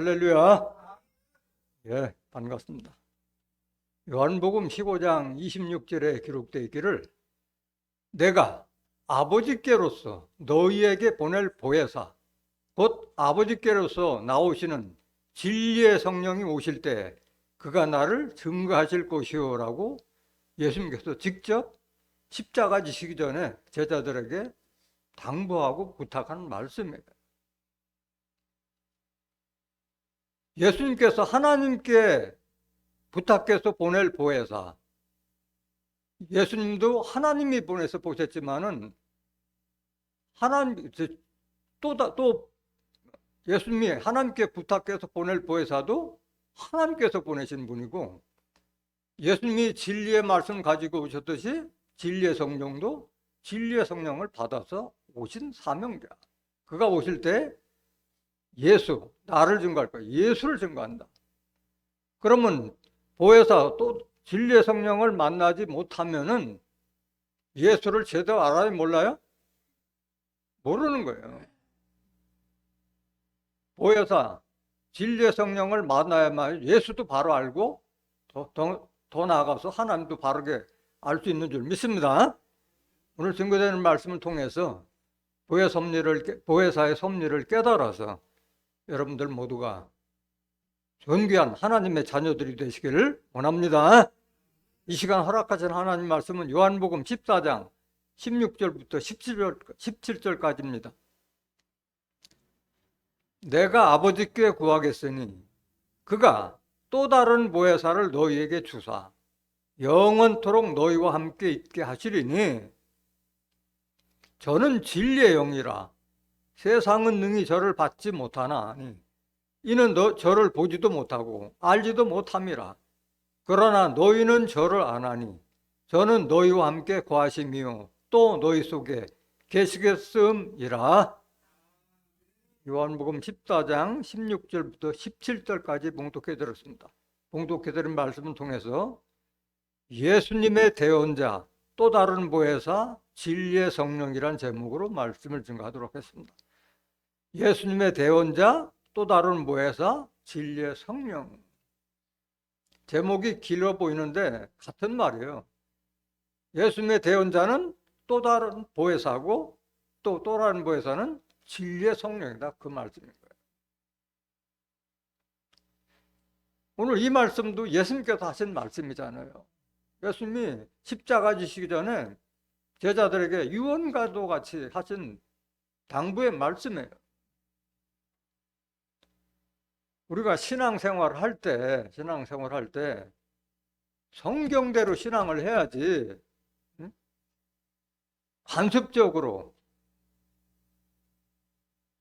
할렐루야. 예, 반갑습니다. 요한복음 15장 26절에 기록되어 있기를 내가 아버지께로서 너희에게 보낼 보혜사 곧 아버지께로서 나오시는 진리의 성령이 오실 때 그가 나를 증거하실 것이요라고 예수님께서 직접 십자가 지시기 전에 제자들에게 당부하고 부탁하는 말씀이에요. 예수님께서 하나님께 부탁해서 보낼 보혜사, 예수님도 하나님이 보내서 보셨지만은 하나님 또 예수님이 하나님께 부탁해서 보낼 보혜사도 하나님께서 보내신 분이고, 예수님이 진리의 말씀 가지고 오셨듯이 진리의 성령도 진리의 성령을 받아서 오신 사명자. 그가 오실 때 예수, 나를 증거할 거야. 예수를 증거한다. 그러면 보혜사 또 진리의 성령을 만나지 못하면은 예수를 제대로 알아요? 몰라요? 모르는 거예요. 보혜사, 진리의 성령을 만나야만 예수도 바로 알고 더 나아가서 하나님도 바르게 알 수 있는 줄 믿습니다. 오늘 증거되는 말씀을 통해서 보혜사의 섭리를 깨달아서 여러분들 모두가 존귀한 하나님의 자녀들이 되시기를 원합니다. 이 시간 허락하신 하나님 말씀은 요한복음 14장 16절부터 17절까지입니다. 내가 아버지께 구하겠으니 그가 또 다른 보혜사를 너희에게 주사 영원토록 너희와 함께 있게 하시리니 저는 진리의 영이라 세상은 능히 저를 받지 못하나니 이는 저를 보지도 못하고 알지도 못함이라. 그러나 너희는 저를 아나니 저는 너희와 함께 거하심이요 또 너희 속에 계시겠음이라. 요한복음 14장 16절부터 17절까지 봉독해 드렸습니다. 봉독해 드린 말씀을 통해서 예수님의 대언자 또 다른 보혜사 진리의 성령이란 제목으로 말씀을 증거하도록 했습니다. 예수님의 대언자 또 다른 보혜사 진리의 성령. 제목이 길어 보이는데 같은 말이에요. 예수님의 대언자는 또 다른 보혜사고 또 다른 보혜사는 진리의 성령이다. 그 말씀인 거예요. 오늘 이 말씀도 예수님께서 하신 말씀이잖아요. 예수님이 십자가 지시기 전에 제자들에게 유언과도 같이 하신 당부의 말씀이에요. 우리가 신앙생활을 할 때 성경대로 신앙을 해야지 관습적으로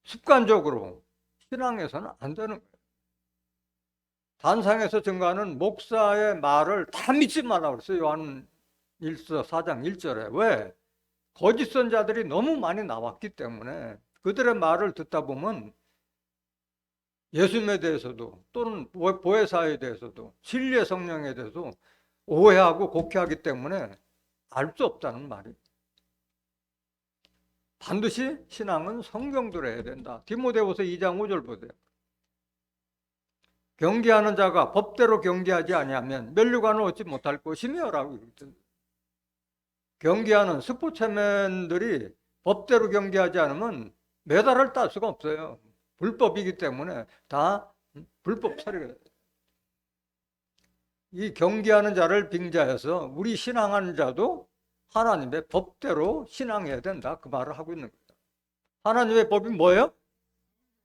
습관적으로 신앙에서는 안 되는 거예요. 단상에서 증거하는 목사의 말을 다 믿지 말라고 그랬어요. 요한 4장 1절에. 왜? 거짓 선자들이 너무 많이 나왔기 때문에 그들의 말을 듣다 보면 예수님에 대해서도 또는 보혜사에 대해서도 진리의 성령에 대해서도 오해하고 곡해하기 때문에 알 수 없다는 말이에요. 반드시 신앙은 성경대로 해야 된다. 디모데후서 2장 5절 보세요. 경계하는 자가 법대로 경계하지 아니하면 면류관을 얻지 못할 것이며 라고 그러거든요. 경계하는 스포츠맨들이 법대로 경계하지 않으면 메달을 딸 수가 없어요. 불법이기 때문에 다 불법 처리가 돼요. 이 경계하는 자를 빙자해서 우리 신앙하는 자도 하나님의 법대로 신앙해야 된다. 그 말을 하고 있는 거예요. 하나님의 법이 뭐예요?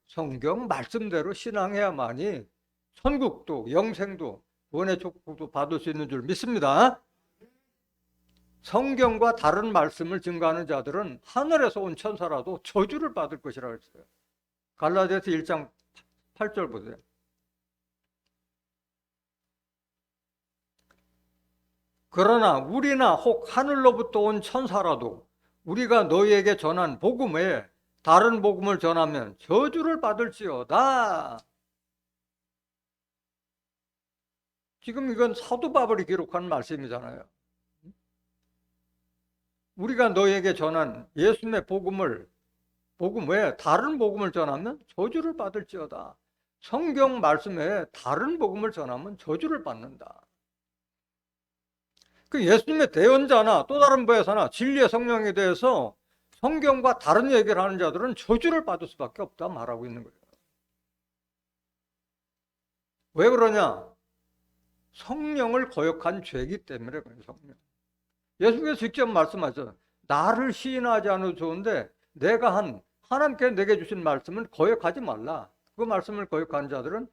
성경 말씀대로 신앙해야만이 천국도 영생도 구원의 축복도 받을 수 있는 줄 믿습니다. 성경과 다른 말씀을 증거하는 자들은 하늘에서 온 천사라도 저주를 받을 것이라고 했어요. 갈라디아서 1장 8절 보세요. 그러나 우리나 혹 하늘로부터 온 천사라도 우리가 너희에게 전한 복음 외에 다른 복음을 전하면 저주를 받을지어다. 지금 이건 사도 바울이 기록한 말씀이잖아요. 우리가 너희에게 전한 예수님의 복음 외에 다른 복음을 전하면 저주를 받을지어다. 성경 말씀에 다른 복음을 전하면 저주를 받는다. 그 예수님의 대언자나 또 다른 부에서나 진리의 성령에 대해서 성경과 다른 얘기를 하는 자들은 저주를 받을 수밖에 없다 말하고 있는 거예요. 왜 그러냐? 성령을 거역한 죄이기 때문에 그래요. 성령. 예수께서 직접 말씀하셨어요. 나를 시인하지 않아도 좋은데 내가 하나님께 내게 주신 말씀은 거역하지 말라. 그 말씀을 거역한 자들은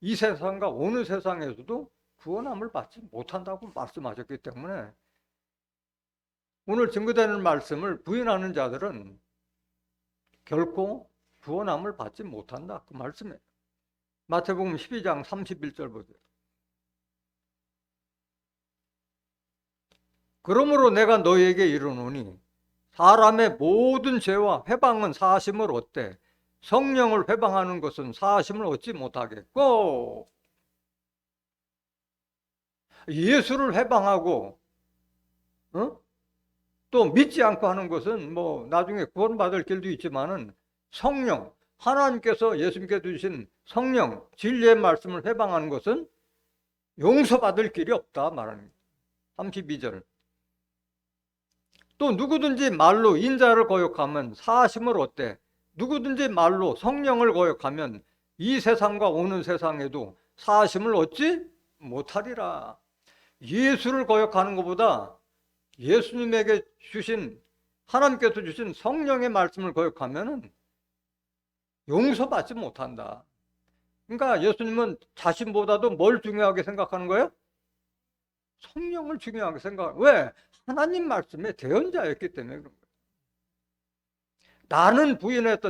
이 세상과 어느 세상에서도 구원함을 받지 못한다고 말씀하셨기 때문에 오늘 증거되는 말씀을 부인하는 자들은 결코 구원함을 받지 못한다. 그 말씀이에요. 마태복음 12장 31절 보세요. 그러므로 내가 너희에게 이르노니 사람의 모든 죄와 회방은 사하심을 얻되 성령을 회방하는 것은 사하심을 얻지 못하겠고, 예수를 회방하고 또 믿지 않고 하는 것은 뭐 나중에 구원받을 길도 있지만은 성령, 하나님께서 예수님께 주신 성령, 진리의 말씀을 회방하는 것은 용서받을 길이 없다 말하는 거예요. 32절. 또 누구든지 말로 인자를 거역하면 사하심을 얻되 누구든지 말로 성령을 거역하면 이 세상과 오는 세상에도 사하심을 얻지 못하리라. 예수를 거역하는 것보다 예수님에게 주신, 하나님께서 주신 성령의 말씀을 거역하면 용서받지 못한다. 그러니까 예수님은 자신보다도 뭘 중요하게 생각하는 거예요? 성령을 중요하게 생각해요. 왜? 하나님 말씀의 대언자였기 때문에 그런 거예요. 나는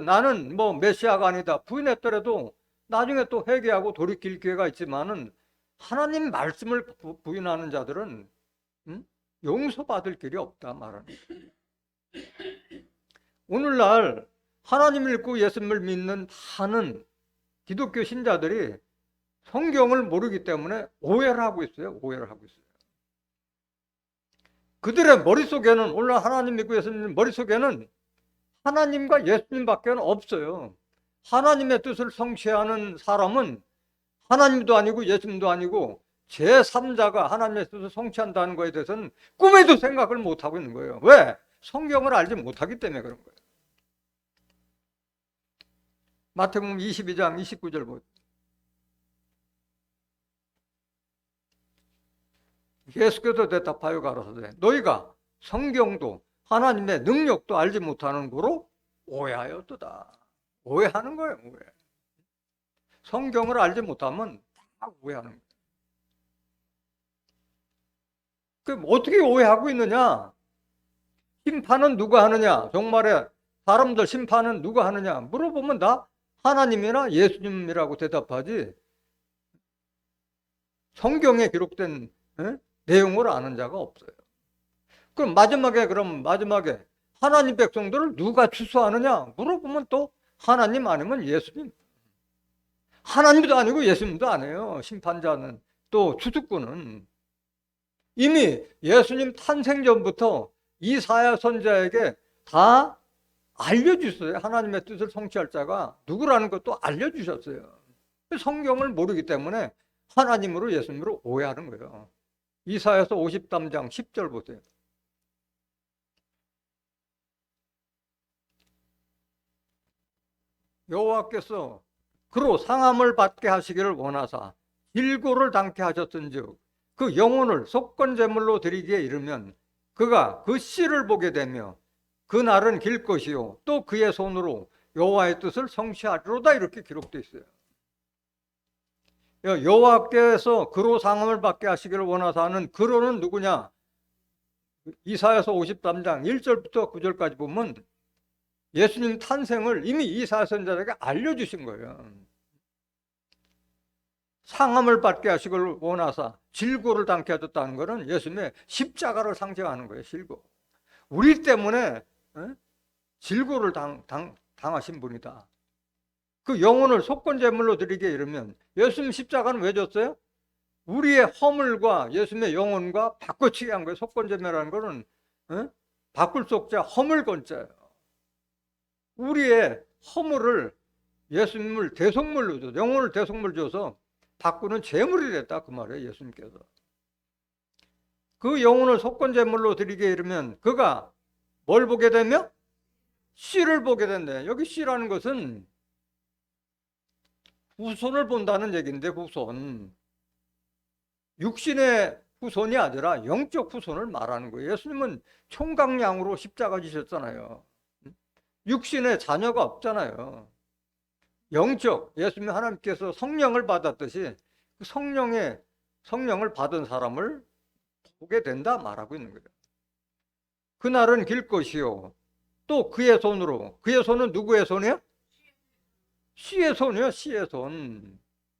나는 뭐 메시아가 아니다 부인했더라도 나중에 또 회개하고 돌이킬 기회가 있지만은 하나님 말씀을 부인하는 자들은 용서받을 길이 없다 말하는 거예요. 오늘날 하나님을 믿고 예수님을 믿는 많은 기독교 신자들이 성경을 모르기 때문에 오해를 하고 있어요. 오해를 하고 있어요. 그들의 머릿속에는, 오늘 하나님 믿고 예수님 믿는 머릿속에는 하나님과 예수님밖에 없어요. 하나님의 뜻을 성취하는 사람은 하나님도 아니고 예수님도 아니고 제3자가 하나님의 뜻을 성취한다는 것에 대해서는 꿈에도 생각을 못하고 있는 거예요. 왜? 성경을 알지 못하기 때문에 그런 거예요. 마태복음 22장 29절 보세요. 예수께서 대답하여 가라사대 너희가 성경도 하나님의 능력도 알지 못하는 거로 오해하였도다. 오해하는 거예요. 오해. 성경을 알지 못하면 다 오해하는 거예요. 그럼 어떻게 오해하고 있느냐? 심판은 누가 하느냐? 정말에 사람들 심판은 누가 하느냐? 물어보면 다 하나님이나 예수님이라고 대답하지 성경에 기록된 내용을 아는 자가 없어요. 그럼 마지막에 하나님 백성들을 누가 추수하느냐? 물어보면 또 하나님 아니면 예수님. 하나님도 아니고 예수님도 아니에요. 심판자는, 또 추수꾼은. 이미 예수님 탄생 전부터 이사야 선지자에게 다 알려주셨어요. 하나님의 뜻을 성취할 자가 누구라는 것도 알려주셨어요. 성경을 모르기 때문에 하나님으로 예수님으로 오해하는 거예요. 이사야서 53장 10절 보세요. 여호와께서 그로 상함을 받게 하시기를 원하사 일고를 당케 하셨은즉 그 영혼을 속건제물로 드리기에 이르면 그가 그 씨를 보게 되며 그 날은 길 것이요 또 그의 손으로 여호와의 뜻을 성취하리로다. 이렇게 기록되어 있어요. 여호와께서 그로 상함을 받게 하시기를 원하사 하는 그로는 누구냐? 이사야서 53장 1절부터 9절까지 보면 예수님 탄생을 이미 이사야 선지자에게 알려주신 거예요. 상함을 받게 하시기를 원하사 질고를 당케 하셨다는 것은 예수님의 십자가를 상징하는 거예요. 질고. 우리 때문에 질고를 당하신 분이다. 그 영혼을 속건제물로 드리게 이르면 예수님 십자가는 왜 줬어요? 우리의 허물과 예수님의 영혼과 바꿔치기 한 거예요. 속건제물이라는 것은 바꿀 속자 허물건자예요. 우리의 허물을 예수님을 대속물로 줘서, 영혼을 대속물 줘서 바꾸는 제물이 됐다 그 말이에요. 예수님께서. 그 영혼을 속건제물로 드리게 이르면 그가 뭘 보게 되며? 씨를 보게 된대. 여기 씨라는 것은 후손을 본다는 얘기인데, 후손. 육신의 후손이 아니라 영적 후손을 말하는 거예요. 예수님은 총각양으로 십자가 지셨잖아요. 육신의 자녀가 없잖아요. 영적, 예수님 하나님께서 성령을 받았듯이 그 성령을 받은 사람을 보게 된다 말하고 있는 거예요. 그날은 길 것이요. 또 그의 손으로, 그의 손은 누구의 손이요? 씨의 손이요. 씨의 손.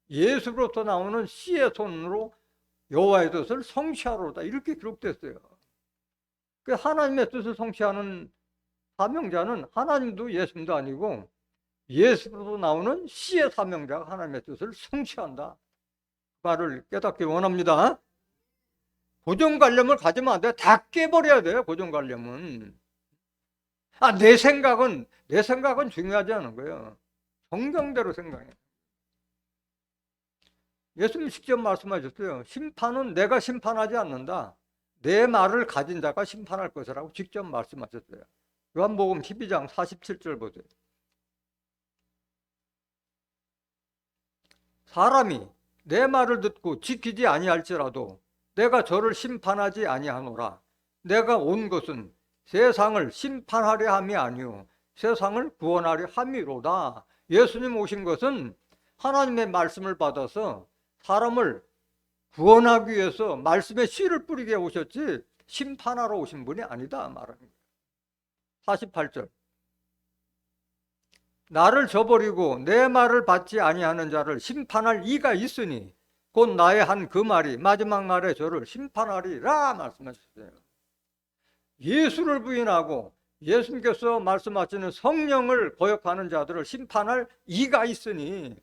예수로부터 나오는 씨의 손으로 여호와의 뜻을 성취하로다 이렇게 기록됐어요. 그 하나님의 뜻을 성취하는 사명자는 하나님도 예수님도 아니고 예수로부터 나오는 씨의 사명자가 하나님의 뜻을 성취한다. 그 말을 깨닫기 원합니다. 고정관념을 가지면 안 돼. 다 깨버려야 돼요. 고정관념은. 내 생각은 중요하지 않은 거예요. 성경대로 생각해. 예수님 직접 말씀하셨어요. 심판은 내가 심판하지 않는다. 내 말을 가진 자가 심판할 것이라고 직접 말씀하셨어요. 요한복음 12장 47절 보세요. 사람이 내 말을 듣고 지키지 아니할지라도 내가 저를 심판하지 아니하노라. 내가 온 것은 세상을 심판하려 함이 아니요 세상을 구원하려 함이로다. 예수님 오신 것은 하나님의 말씀을 받아서 사람을 구원하기 위해서 말씀의 씨를 뿌리게 오셨지 심판하러 오신 분이 아니다 말하는 거예요. 48절. 나를 저버리고 내 말을 받지 아니하는 자를 심판할 이가 있으니 곧 나의 한 그 말이 마지막 날에 저를 심판하리라 말씀하셨어요. 예수를 부인하고 예수님께서 말씀하시는 성령을 거역하는 자들을 심판할 이가 있으니,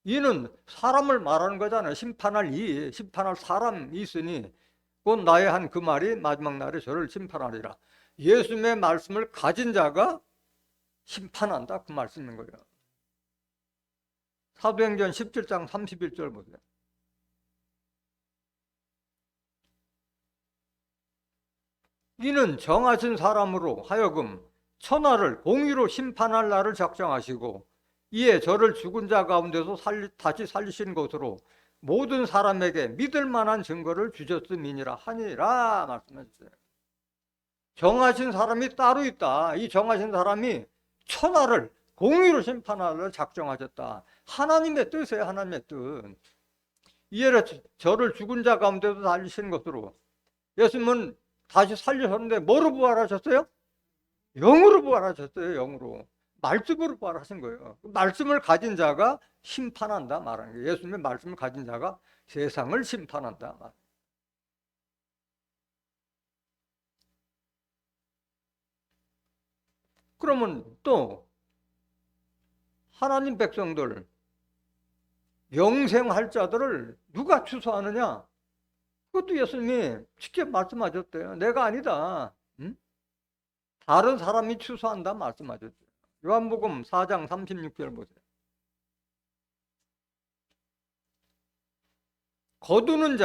이는 사람을 말하는 거잖아요. 심판할 사람이 있으니 곧 나의 한 그 말이 마지막 날에 저를 심판하리라. 예수님의 말씀을 가진 자가 심판한다 그 말씀인 거예요. 사도행전 17장 31절 보세요. 이는 정하신 사람으로 하여금 천하를 공의로 심판할 날을 작정하시고 이에 저를 죽은 자 가운데서 다시 살리신 것으로 모든 사람에게 믿을 만한 증거를 주셨음이니라 하니라 말씀하셨어요. 정하신 사람이 따로 있다. 이 정하신 사람이 천하를 공의로 심판할 날을 작정하셨다. 하나님의 뜻이에요. 하나님의 뜻. 이에 저를 죽은 자 가운데서 살리신 것으로, 예수님은 다시 살리셨는데 뭐로 부활하셨어요? 영으로 부활하셨어요. 영으로. 말씀으로 부활하신 거예요. 말씀을 가진 자가 심판한다 말하는 거예요. 예수님의 말씀을 가진 자가 세상을 심판한다 말. 그러면 또 하나님 백성들, 영생할 자들을 누가 추수하느냐? 그것도 예수님이 직접 말씀하셨대요. 내가 아니다. 응? 다른 사람이 추수한다 말씀하셨어요. 요한복음 4장 36절 보세요. 거두는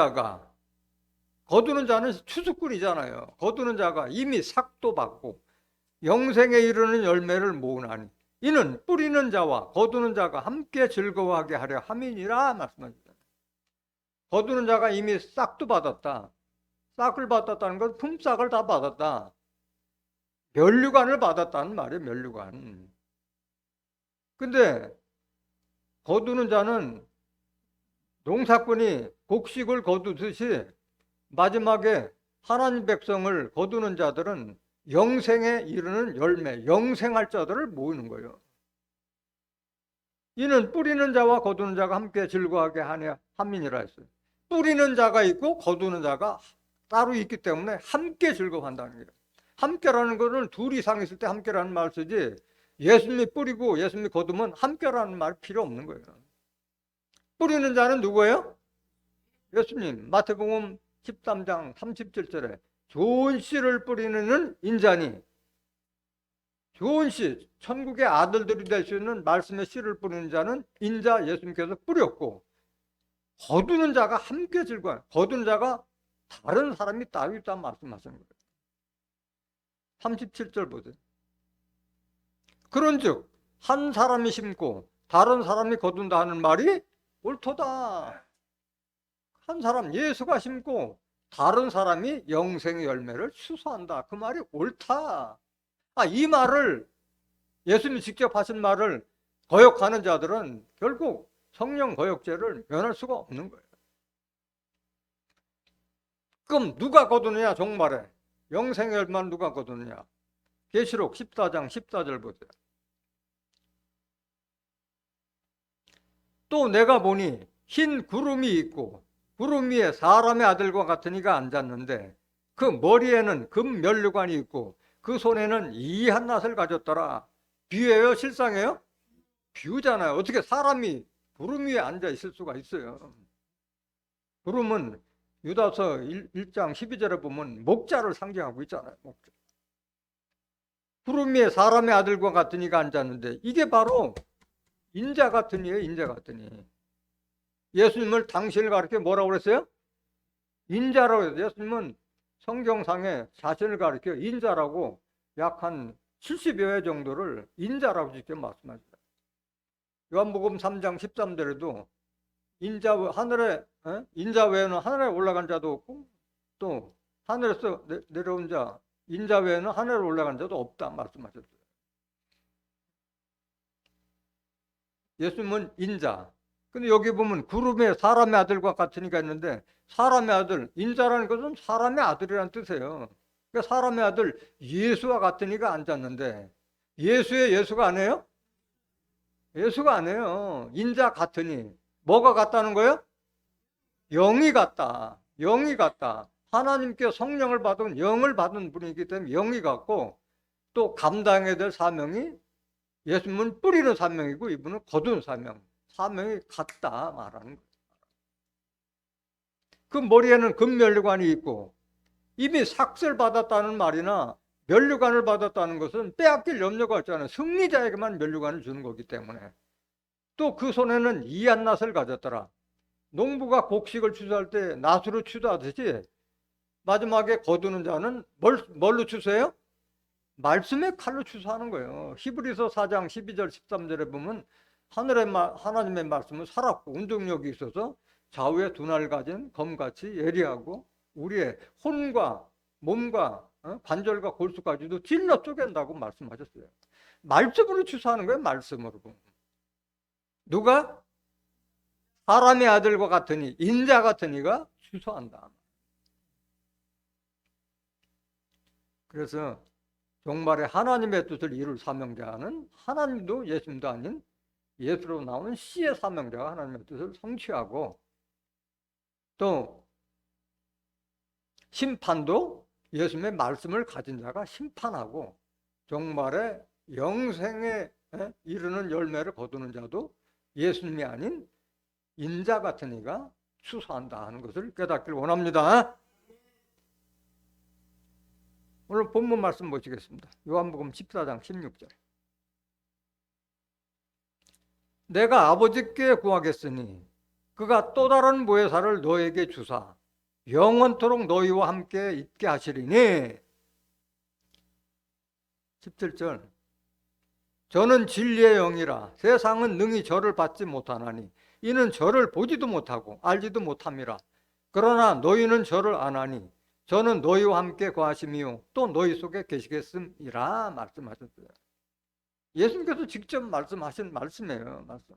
자는 추수꾼이잖아요. 거두는 자가 이미 삭도 받고 영생에 이르는 열매를 모으나니 이는 뿌리는 자와 거두는 자가 함께 즐거워하게 하려 함이니라 말씀하셨어요. 거두는 자가 이미 싹도 받았다. 싹을 받았다는 건 품삯을 다 받았다. 면류관을 받았다는 말이에요. 면류관. 근데 거두는 자는 농사꾼이 곡식을 거두듯이 마지막에 하나님 백성을 거두는 자들은 영생에 이르는 열매, 영생할 자들을 모으는 거예요. 이는 뿌리는 자와 거두는 자가 함께 즐거워하게 함이니라 했어요. 뿌리는 자가 있고 거두는 자가 따로 있기 때문에 함께 즐거워한다는 거예요. 함께라는 것은 둘 이상 있을 때 함께라는 말 쓰지, 예수님이 뿌리고 예수님이 거두면 함께라는 말 필요 없는 거예요. 뿌리는 자는 누구예요? 예수님. 마태복음 13장 37절에 좋은 씨를 뿌리는 인자니 좋은 씨, 천국의 아들들이 될 수 있는 말씀의 씨를 뿌리는 자는 인자 예수님께서 뿌렸고, 거두는 자가 함께 즐거워요. 거두는 자가 다른 사람이 따로 있다 말씀하시는 거예요. 37절 보세요. 그런즉 한 사람이 심고 다른 사람이 거둔다 하는 말이 옳도다. 한 사람 예수가 심고 다른 사람이 영생의 열매를 추수한다. 그 말이 옳다. 이 말을, 예수님이 직접 하신 말을 거역하는 자들은 결국 성령 거역죄를 면할 수가 없는 거예요. 그럼 누가 거두느냐? 종말에 영생의 열매를 누가 거두느냐? 계시록 14장 14절 보세요. 또 내가 보니 흰 구름이 있고 구름 위에 사람의 아들과 같은 이가 앉았는데 그 머리에는 금 면류관이 있고 그 손에는 이한 낫을 가졌더라. 비유예요? 실상이에요? 비유잖아요. 어떻게 사람이 구름 위에 앉아 있을 수가 있어요? 구름은 유다서 1장 12절에 보면 목자를 상징하고 있잖아요. 목자. 구름 위에 사람의 아들과 같은 이가 앉았는데 이게 바로 인자 같은 이에요. 인자 같은 이. 예수님을 당신을 가리켜 뭐라고 그랬어요? 인자라고 했어요. 예수님은 성경상에 자신을 가리켜 인자라고 약 한 70여 회 정도를 인자라고 직접 말씀하셨어요. 요한복음 3장 13절에도 인자 외에는 하늘에 올라간 자도 없고 또 하늘에서 내려온 자 인자 외에는 하늘에 올라간 자도 없다 말씀하셨어요. 예수님은 인자. 근데 여기 보면 구름에 사람의 아들과 같으니까 있는데 사람의 아들, 인자라는 것은 사람의 아들이라는 뜻이에요. 그러니까 사람의 아들 예수와 같으니까 앉았는데 예수의 예수가 아니에요? 예수가 아니에요. 인자 같으니. 뭐가 같다는 거예요? 영이 같다. 영이 같다. 하나님께 성령을 받은 영을 받은 분이기 때문에 영이 같고 또 감당해야 될 사명이 예수님은 뿌리는 사명이고 이분은 거두는 사명. 사명이 같다 말하는 거예요. 그 머리에는 금면류관이 있고 이미 삭슬 받았다는 말이나 면류관을 받았다는 것은 빼앗길 염려가 없잖아요. 승리자에게만 면류관을 주는 거기 때문에. 또 그 손에는 이한 낫을 가졌더라. 농부가 곡식을 추수할 때 낫으로 추수하듯이 마지막에 거두는 자는 뭘로 추수해요? 말씀의 칼로 추수하는 거예요. 히브리서 4장 12절 13절에 보면 하나님의 말씀은 살았고 운동력이 있어서 좌우에 두 날 가진 검같이 예리하고 우리의 혼과 몸과 관절과 골수까지도 찔러 쪼갠다고 말씀하셨어요. 말씀으로 추수하는 거예요. 말씀으로. 누가? 사람의 아들과 같으니 인자 같으니가 추수한다. 그래서 종말에 하나님의 뜻을 이룰 사명자는 하나님도 예수님도 아닌 예수로 나오는 씨의 사명자가 하나님의 뜻을 성취하고 또 심판도 예수님의 말씀을 가진 자가 심판하고 종말에 영생에 이르는 열매를 거두는 자도 예수님이 아닌 인자 같은 이가 추수한다 하는 것을 깨닫기를 원합니다. 오늘 본문 말씀 보시겠습니다. 요한복음 14장 16절. 내가 아버지께 구하겠으니 그가 또 다른 보혜사를 너에게 주사 영원토록 너희와 함께 있게 하시리니. 17절. 저는 진리의 영이라 세상은 능히 저를 받지 못하나니 이는 저를 보지도 못하고 알지도 못함이라. 그러나 너희는 저를 아나니 저는 너희와 함께 거하심이요 또 너희 속에 계시겠음이라 말씀하셨어요. 예수님께서 직접 말씀하신 말씀이에요. 말씀.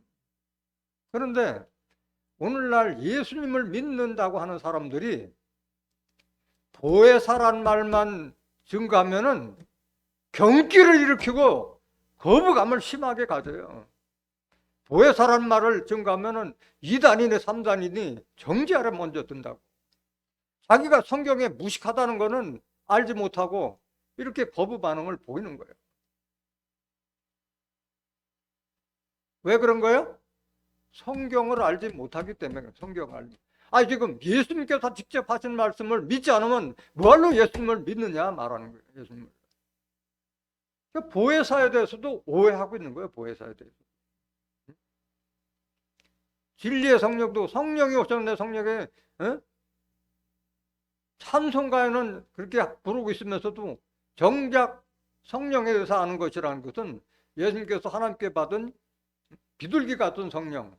그런데 오늘날 예수님을 믿는다고 하는 사람들이 보혜사란 말만 증거하면은 경기를 일으키고 거부감을 심하게 가져요. 보혜사란 말을 증거하면은 2단이니 3단이니 정지 아래 먼저 든다고. 자기가 성경에 무식하다는 거는 알지 못하고 이렇게 거부 반응을 보이는 거예요. 왜 그런 거예요? 성경을 알지 못하기 때문에. 성경을 알지. 지금 예수님께서 직접 하신 말씀을 믿지 않으면 뭐할로 예수님을 믿느냐 말하는 거예요. 예수님을. 그러니까 보혜사에 대해서도 오해하고 있는 거예요. 보혜사에 대해서. 진리의 성령도 성령이 오셨는데 성령에 찬송가에는 그렇게 부르고 있으면서도 정작 성령에 대해서 아는 것이라는 것은 예수님께서 하나님께 받은 비둘기 같은 성령,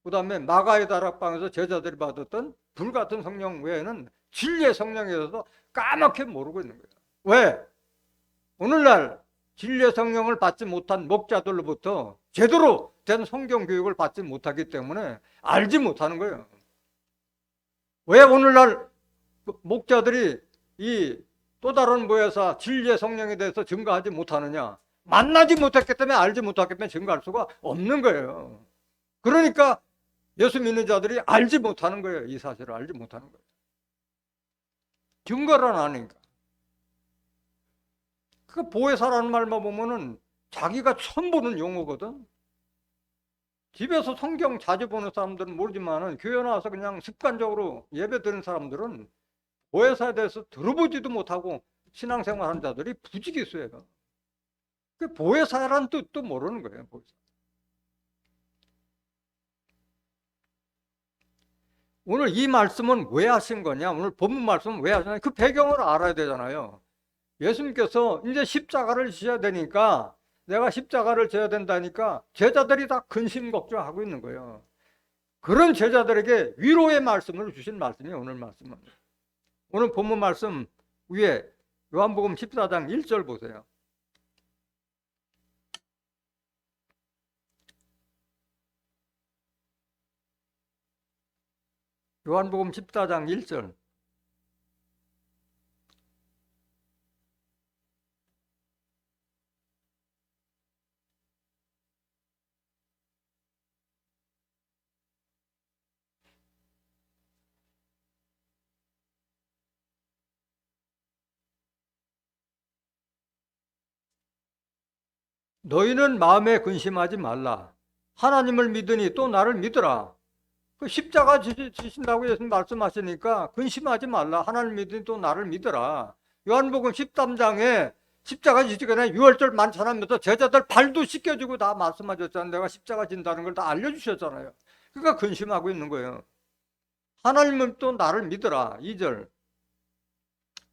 그 다음에 마가의 다락방에서 제자들이 받았던 불같은 성령 외에는 진리의 성령에 대해서 까맣게 모르고 있는 거예요. 왜? 오늘날 진리의 성령을 받지 못한 목자들로부터 제대로 된 성경 교육을 받지 못하기 때문에 알지 못하는 거예요. 왜 오늘날 목자들이 이 또 다른 보혜사 진리의 성령에 대해서 증거하지 못하느냐? 만나지 못했기 때문에 알지 못했기 때문에 증거할 수가 없는 거예요. 그러니까 예수 믿는 자들이 알지 못하는 거예요. 이 사실을 알지 못하는 거예요. 증거를 안 하니까. 그 보혜사라는 말만 보면은 자기가 처음 보는 용어거든. 집에서 성경 자주 보는 사람들은 모르지만은 교회 나와서 그냥 습관적으로 예배 드리는 사람들은 보혜사에 대해서 들어보지도 못하고 신앙생활하는 자들이 부지기수예요. 그 보혜사라는 뜻도 모르는 거예요. 보혜사. 오늘 이 말씀은 왜 하신 거냐? 오늘 본문 말씀은 왜 하시냐? 그 배경을 알아야 되잖아요. 예수님께서 이제 십자가를 지어야 되니까, 내가 십자가를 져야 된다니까 제자들이 다 근심 걱정하고 있는 거예요. 그런 제자들에게 위로의 말씀을 주신 말씀이에요. 오늘 말씀은. 오늘 본문 말씀 위에 요한복음 14장 1절 보세요. 요한복음 14장 1절. 너희는 마음에 근심하지 말라. 하나님을 믿으니 또 나를 믿으라. 그 십자가 지신다고 예수님 말씀하시니까 근심하지 말라. 하나님 믿으니 또 나를 믿으라. 요한복음 13장에 십자가 지기 전에 유월절 만찬하면서 제자들 발도 씻겨주고 다 말씀하셨잖아요. 내가 십자가 진다는 걸 다 알려주셨잖아요. 그러니까 근심하고 있는 거예요. 하나님은 또 나를 믿으라. 2절.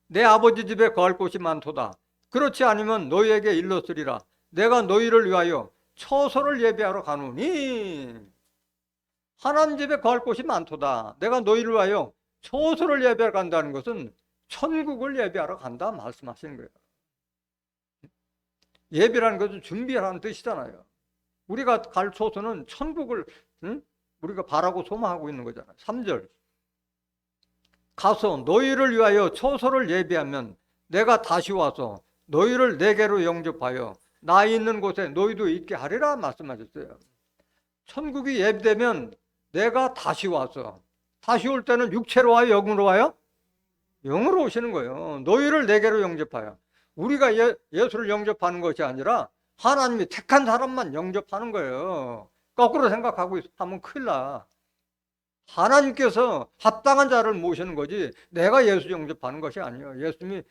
내 아버지 집에 거할 곳이 많도다. 그렇지 않으면 너희에게 일렀으리라. 내가 너희를 위하여 처소를 예비하러 가노니. 하나님 집에 거할 곳이 많도다. 내가 너희를 위하여 처소를 예비하러 간다는 것은 천국을 예비하러 간다 말씀하시는 거예요. 예비라는 것은 준비하라는 뜻이잖아요. 우리가 갈 처소는 천국을 우리가 바라고 소망하고 있는 거잖아요. 3절. 가서 너희를 위하여 처소를 예비하면 내가 다시 와서 너희를 내게로 영접하여 나 있는 곳에 너희도 있게 하리라 말씀하셨어요. 천국이 예비되면 내가 다시 와서, 다시 올 때는 육체로 와요? 영으로 와요? 영으로 오시는 거예요. 너희를 내게로 영접하여. 우리가 예수를 영접하는 것이 아니라 하나님이 택한 사람만 영접하는 거예요. 거꾸로 생각하고 하면 큰일 나. 하나님께서 합당한 자를 모시는 거지 내가 예수 영접하는 것이 아니에요. 예수님이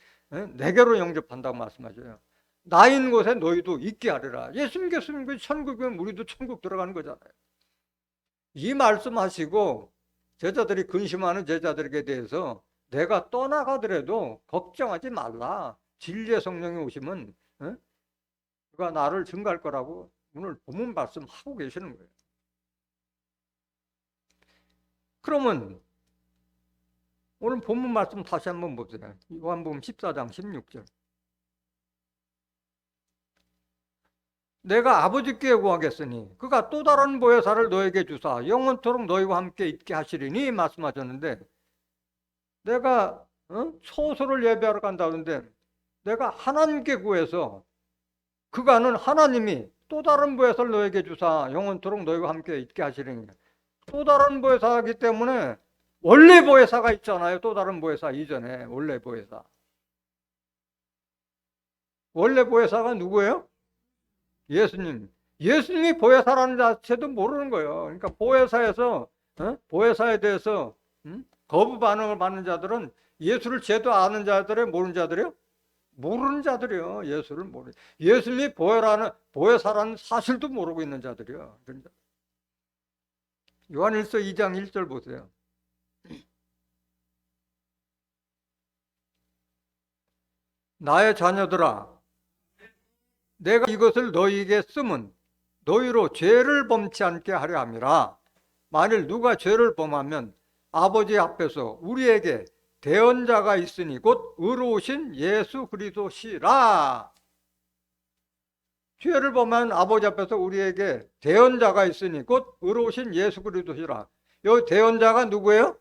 내게로 영접한다고 말씀하셔요. 나 있는 곳에 너희도 있게 하리라. 예수님께서 천국이면 우리도 천국 들어가는 거잖아요. 이 말씀하시고 제자들이 근심하는 제자들에게 대해서 내가 떠나가더라도 걱정하지 말라. 진리의 성령이 오시면 그가 나를 증거할 거라고 오늘 본문 말씀하고 계시는 거예요. 그러면 오늘 본문 말씀 다시 한번 보세요. 요한복음 14장 16절. 내가 아버지께 구하겠으니 그가 또 다른 보혜사를 너에게 주사 영원토록 너희와 함께 있게 하시리니 말씀하셨는데, 내가 처소를 예배하러 간다는데 내가 하나님께 구해서 그가는 하나님이 또 다른 보혜사를 너에게 주사 영원토록 너희와 함께 있게 하시리니, 또 다른 보혜사이기 때문에 원래 보혜사가 있잖아요. 또 다른 보혜사 이전에 원래 보혜사. 원래 보혜사가 누구예요? 예수님. 예수님이 보혜사라는 자체도 모르는 거예요. 그러니까 보혜사에서 보혜사에 대해서 거부 반응을 받는 자들은 예수를 제대로 아는 자들이에요? 모르는 자들이에요? 모르는 자들이요. 예수를 모르. 예수님이 보혜사라는 사실도 모르고 있는 자들이요. 요한일서 2장 1절 보세요. 나의 자녀들아, 내가 이것을 너희에게 쓰면 너희로 죄를 범치 않게 하려 함이라. 만일 누가 죄를 범하면 아버지 앞에서 우리에게 대언자가 있으니 곧 의로우신 예수 그리스도시라. 죄를 범하면 아버지 앞에서 우리에게 대언자가 있으니 곧 의로우신 예수 그리스도시라. 이 대언자가 누구예요?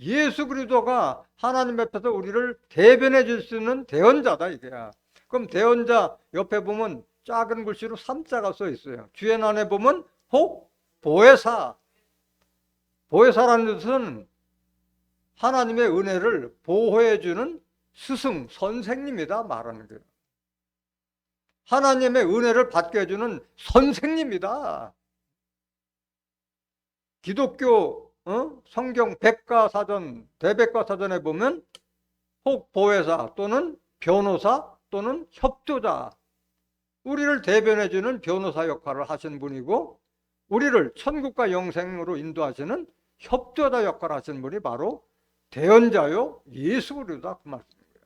예수 그리스도가 하나님 앞에서 우리를 대변해 줄 수 있는 대언자다 이게야. 그럼 대언자 옆에 보면 작은 글씨로 3자가 써 있어요. 주연 안에 보면 혹 보혜사. 보혜사라는 뜻은 하나님의 은혜를 보호해 주는 스승, 선생님이다 말하는 거예요. 하나님의 은혜를 받게 해주는 선생님이다. 기독교 성경 백과사전, 대백과사전에 보면 혹 보혜사 또는 변호사 또는 협조자, 우리를 대변해주는 변호사 역할을 하신 분이고 우리를 천국과 영생으로 인도하시는 협조자 역할을 하신 분이 바로 대언자요 예수 그리스도다 그 말씀이에요.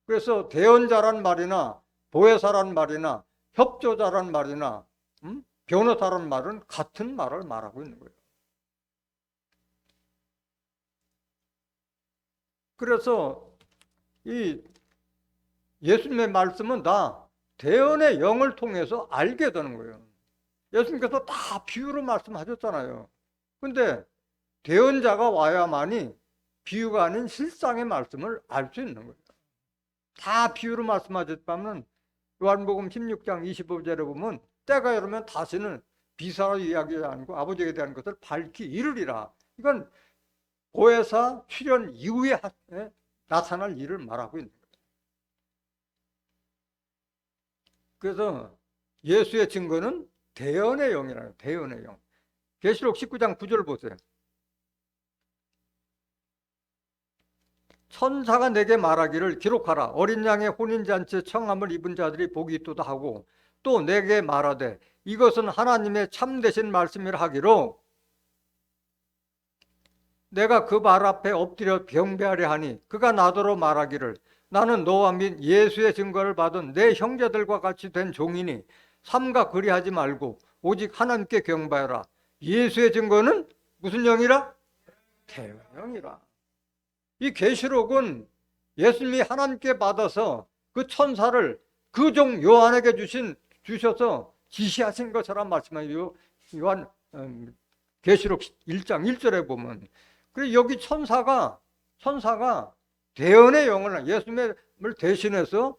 그래서 대언자란 말이나 보혜사란 말이나 협조자란 말이나 변호사란 말은 같은 말을 말하고 있는 거예요. 그래서 이 예수님의 말씀은 다 대언의 영을 통해서 알게 되는 거예요. 예수님께서 다 비유로 말씀하셨잖아요. 근데 대언자가 와야만이 비유가 아닌 실상의 말씀을 알 수 있는 거예요. 다 비유로 말씀하셨다면 요한복음 16장 25절에 보면 때가 이르면 다시는 비사로 이야기하지 않고 아버지에 대한 것을 밝히 이르리라. 이건 보혜사 출현 이후에 나타날 일을 말하고 있는 거예요. 그래서 예수의 증거는 대언의 영이라는 대언의 영. 계시록 19장 9절 보세요. 천사가 내게 말하기를 기록하라. 어린 양의 혼인잔치에 청함을 입은 자들이 복이 있도다 하고 또 내게 말하되 이것은 하나님의 참되신 말씀이라 하기로 내가 그 발 앞에 엎드려 경배하려 하니 그가 나더러 말하기를 나는 너와 및 예수의 증거를 받은 내 형제들과 같이 된 종이니 삼가 그리하지 말고 오직 하나님께 경배하라. 예수의 증거는 무슨 영이라? 대언영이라. 이 계시록은 예수님이 하나님께 받아서 그 천사를 그 종 요한에게 주셔서 지시하신 것처럼 말씀해요. 요한 계시록 1장 1절에 보면 그리고 여기 천사가 대언의 영을 예수님을 대신해서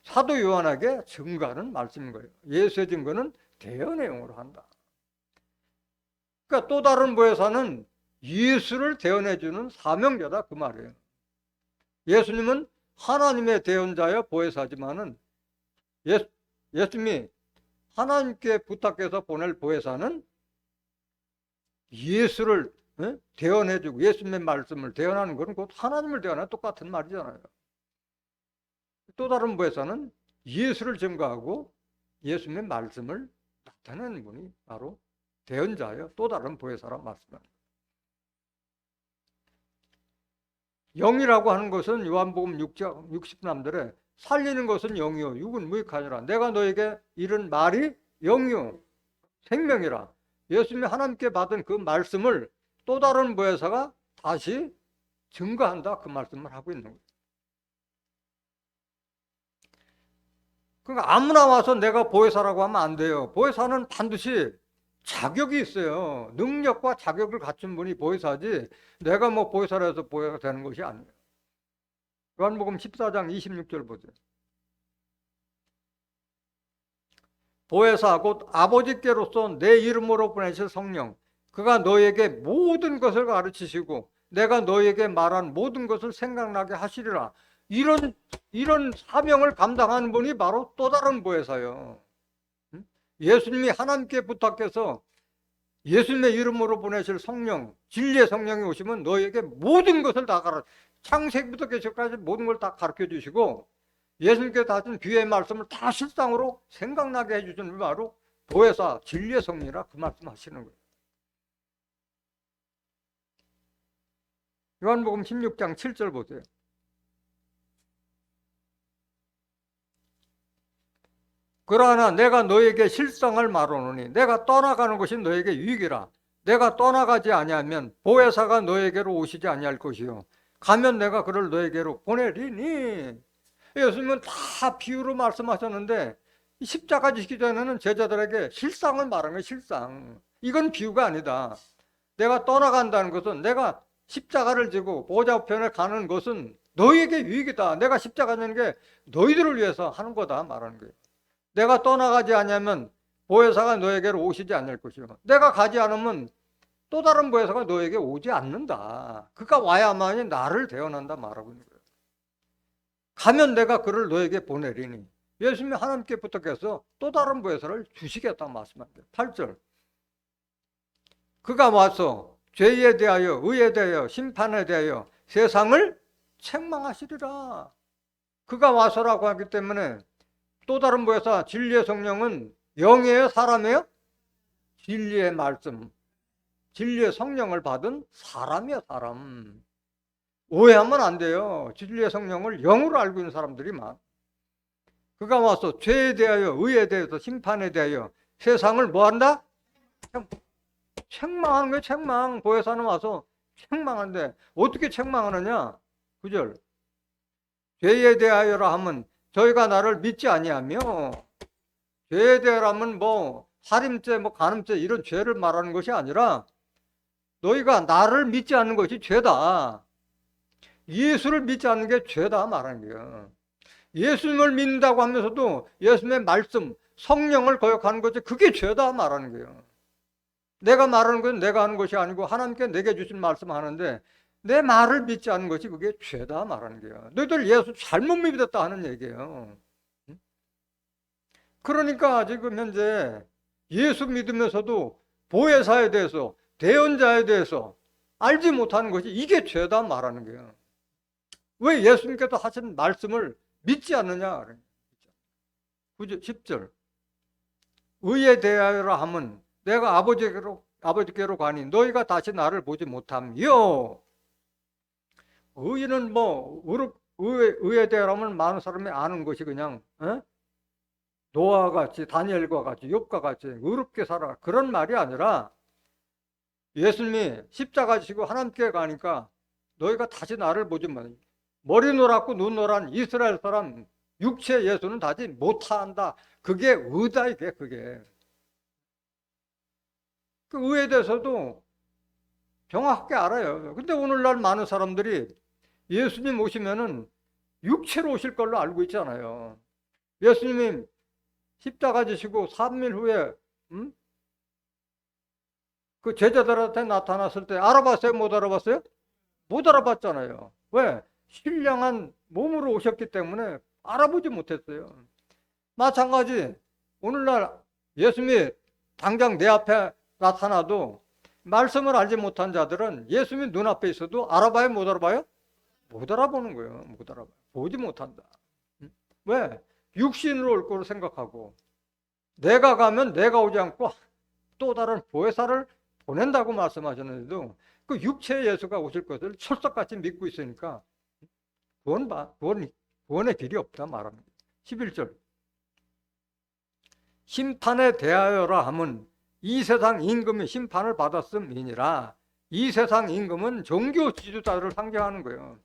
사도 요한에게 증거하는 말씀인 거예요. 예수의 증거는 대언의 영으로 한다. 그러니까 또 다른 보혜사는 예수를 대언해 주는 사명자다 그 말이에요. 예수님은 하나님의 대언자여 보혜사지만은 예수님이 하나님께 부탁해서 보낼 보혜사는 예수를 대언해 주고 예수님의 말씀을 대언하는 것은 곧 하나님을 대언하는 똑같은 말이잖아요. 또 다른 보혜사는 예수를 증거하고 예수님의 말씀을 나타내는 분이 바로 대언자여 또 다른 보혜사란 말씀입니다. 영이라고 하는 것은 요한복음 60남들에 살리는 것은 영이요 육은 무익하니라. 내가 너에게 이른 말이 영이요 생명이라. 예수님이 하나님께 받은 그 말씀을 또 다른 보혜사가 다시 증거한다 그 말씀을 하고 있는 거예요. 그러니까 아무나 와서 내가 보혜사라고 하면 안 돼요. 보혜사는 반드시 자격이 있어요. 능력과 자격을 갖춘 분이 보혜사지 내가 뭐 보혜사라 해서 보혜사가 되는 것이 아니에요. 요한복음 14장 26절 보세요. 보혜사 곧 아버지께로서 내 이름으로 보내실 성령 그가 너에게 모든 것을 가르치시고 내가 너에게 말한 모든 것을 생각나게 하시리라. 이런 사명을 감당하는 분이 바로 또 다른 보혜사예요. 예수님이 하나님께 부탁해서 예수님의 이름으로 보내실 성령, 진리의 성령이 오시면 너에게 모든 것을 다 창세기부터 계시까지 모든 걸 다 가르쳐 주시고 예수님께서 하신 귀의 말씀을 다 실상으로 생각나게 해주시는 바로 보혜사 진리의 성령이라 그 말씀 하시는 거예요. 요한복음 16장 7절 보세요. 그러나 내가 너에게 실상을 말하노니 내가 떠나가는 것이 너에게 유익이라. 내가 떠나가지 아니하면 보혜사가 너에게로 오시지 아니할 것이요 가면 내가 그를 너에게로 보내리니. 예수님은 다 비유로 말씀하셨는데 십자가 지기 전에는 제자들에게 실상을 말하는 거예요. 실상. 이건 비유가 아니다. 내가 떠나간다는 것은, 내가 십자가를 지고 보좌 우편에 가는 것은 너희에게 유익이다. 내가 십자가 지는 게 너희들을 위해서 하는 거다 말하는 거예요. 내가 떠나가지 않으면 보혜사가 너에게로 오시지 않을 것이요 내가 가지 않으면 또 다른 보혜사가 너에게 오지 않는다. 그가 와야만이 나를 대언한다 말하고 있는 거예요. 가면 내가 그를 너에게 보내리니. 예수님이 하나님께 부탁해서 또 다른 보혜사를 주시겠다고 말씀합니다. 8절. 그가 와서 죄에 대하여 의에 대하여 심판에 대하여 세상을 책망하시리라. 그가 와서라고 하기 때문에 또 다른 보혜사 진리의 성령은 영이에요 사람이에요? 진리의 말씀, 진리의 성령을 받은 사람이야 사람. 오해하면 안 돼요. 진리의 성령을 영으로 알고 있는 사람들이 많아. 그가 와서 죄에 대하여 의에 대해서 심판에 대하여 세상을 뭐한다? 책망하는 거예요. 책망. 보혜사는 와서 책망하는데 어떻게 책망하느냐? 9절. 죄에 대하여라 하면 저희가 나를 믿지 아니하며, 죄에 대하여라면 뭐 살인죄, 뭐 간음죄 이런 죄를 말하는 것이 아니라 너희가 나를 믿지 않는 것이 죄다. 예수를 믿지 않는 게 죄다 말하는 거예요. 예수님을 믿는다고 하면서도 예수님의 말씀, 성령을 거역하는 것이 그게 죄다 말하는 거예요. 내가 말하는 건 내가 하는 것이 아니고 하나님께 내게 주신 말씀 하는데 내 말을 믿지 않는 것이 그게 죄다 말하는 거예요. 너희들 예수 잘못 믿었다 하는 얘기예요. 그러니까 지금 현재 예수 믿으면서도 보혜사에 대해서, 대언자에 대해서 알지 못하는 것이 이게 죄다 말하는 거예요. 왜 예수님께서 하신 말씀을 믿지 않느냐? 9절, 10절. 의에 대하여라 하면 내가 아버지께로 가니 너희가 다시 나를 보지 못함이요. 의는 뭐 의에 대하여라면 많은 사람이 아는 것이 그냥 노아와 같이, 다니엘과 같이, 욥과 같이 의롭게 살아, 그런 말이 아니라 예수님이 십자가 지시고 하나님께 가니까 너희가 다시 나를 보지 마. 머리 노랗고 눈 노란 이스라엘 사람 육체 예수는 다시 못한다. 그게 의다. 이게 그게 그 의에 대해서도 정확하게 알아요. 근데 오늘날 많은 사람들이 예수님 오시면은 육체로 오실 걸로 알고 있잖아요. 예수님이 십자가 지시고 3일 후에 그 제자들한테 나타났을 때 알아봤어요? 못 알아봤어요? 못 알아봤잖아요. 왜? 신령한 몸으로 오셨기 때문에 알아보지 못했어요. 마찬가지 오늘날 예수님이 당장 내 앞에 나타나도 말씀을 알지 못한 자들은 예수님이 눈앞에 있어도 알아봐요? 못 알아봐요? 못 알아보는 거예요. 못 알아봐요. 보지 못한다. 왜? 육신으로 올 거로 생각하고 내가 가면 내가 오지 않고 또 다른 보혜사를 보낸다고 말씀하셨는데도 그 육체의 예수가 오실 것을 철석같이 믿고 있으니까 구원의 길이 없다 말합니다. 11절. 심판에 대하여라 함은 이 세상 임금이 심판을 받았음이니라. 이 세상 임금은 종교 지도자를 상징하는 거예요.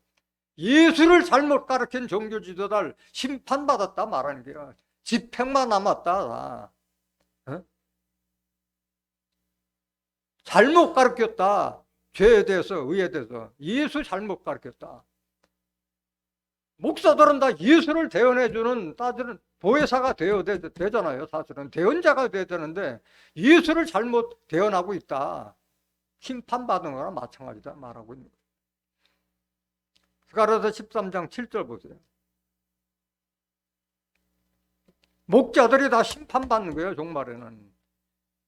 예수를 잘못 가르친 종교 지도자를 심판받았다 말하는 거예요. 집행만 남았다. 잘못 가르쳤다. 죄에 대해서, 의에 대해서. 예수 잘못 가르쳤다. 목사들은 다 예수를 대언해주는 따지는 보혜사가 되어야 되잖아요. 사실은 대언자가 돼야 되는데 예수를 잘못 대언하고 있다. 심판받은 거랑 마찬가지다 말하고 있는 거예요. 스가랴서 13장 7절 보세요. 목자들이 다 심판받는 거예요. 종말에는.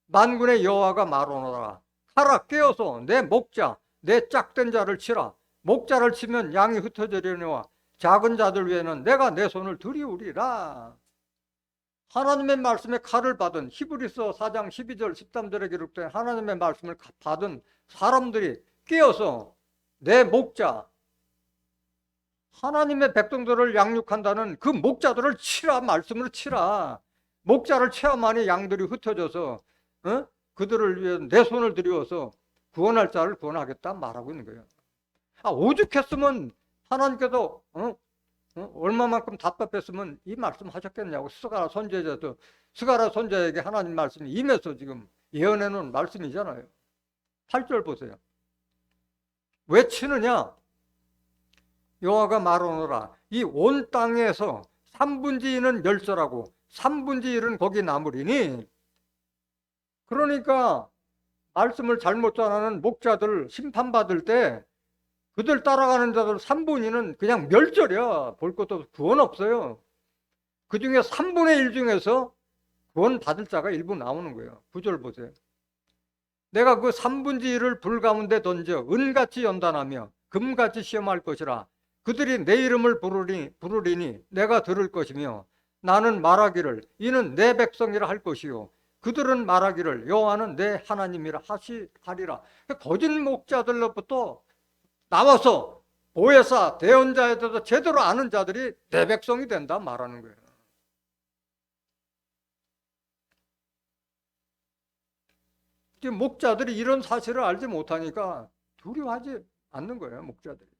만군의 여호와가 말하노라. 하라 깨어서 내 목자, 내 짝된 자를 치라. 목자를 치면 양이 흩어지려니와 작은 자들 외에는 내가 내 손을 들이우리라. 하나님의 말씀에 칼을 받은, 히브리서 4장 12절 13절에 기록된 하나님의 말씀을 받은 사람들이 깨어서 내 목자, 하나님의 백성들을 양육한다는 그 목자들을 치라, 말씀으로 치라. 목자를 쳐야만이 양들이 흩어져서 그들을 위해 내 손을 들이워서 구원할 자를 구원하겠다 말하고 있는 거예요. 오죽했으면 하나님께서 얼마만큼 답답했으면 이 말씀 하셨겠냐고. 스가랴 선지자도, 스가랴 선지자에게 하나님 말씀이 임해서 지금 예언해 놓은 말씀이잖아요. 8절 보세요. 왜 치느냐? 여호와가 말하노라. 이 온 땅에서 3분의 2는 멸절하고 3분의 1은 거기 남으리니. 그러니까 말씀을 잘못 전하는 목자들 심판받을 때 그들 따라가는 자들 3분의 2는 그냥 멸절이야. 볼 것도 없어. 구원 없어요. 그 중에 3분의 1 중에서 구원 받을 자가 일부 나오는 거예요. 9절 보세요. 내가 그 3분의 1을 불 가운데 던져 은같이 연단하며 금같이 시험할 것이라. 그들이 내 이름을 부르리니 내가 들을 것이며 나는 말하기를 이는 내 백성이라 할 것이요 그들은 말하기를 여호와는 내 하나님이라 하리라. 거짓 목자들로부터 나와서 보혜사 대언자에 대해서 제대로 아는 자들이 내 백성이 된다 말하는 거예요. 지금 목자들이 이런 사실을 알지 못하니까 두려워하지 않는 거예요. 목자들이.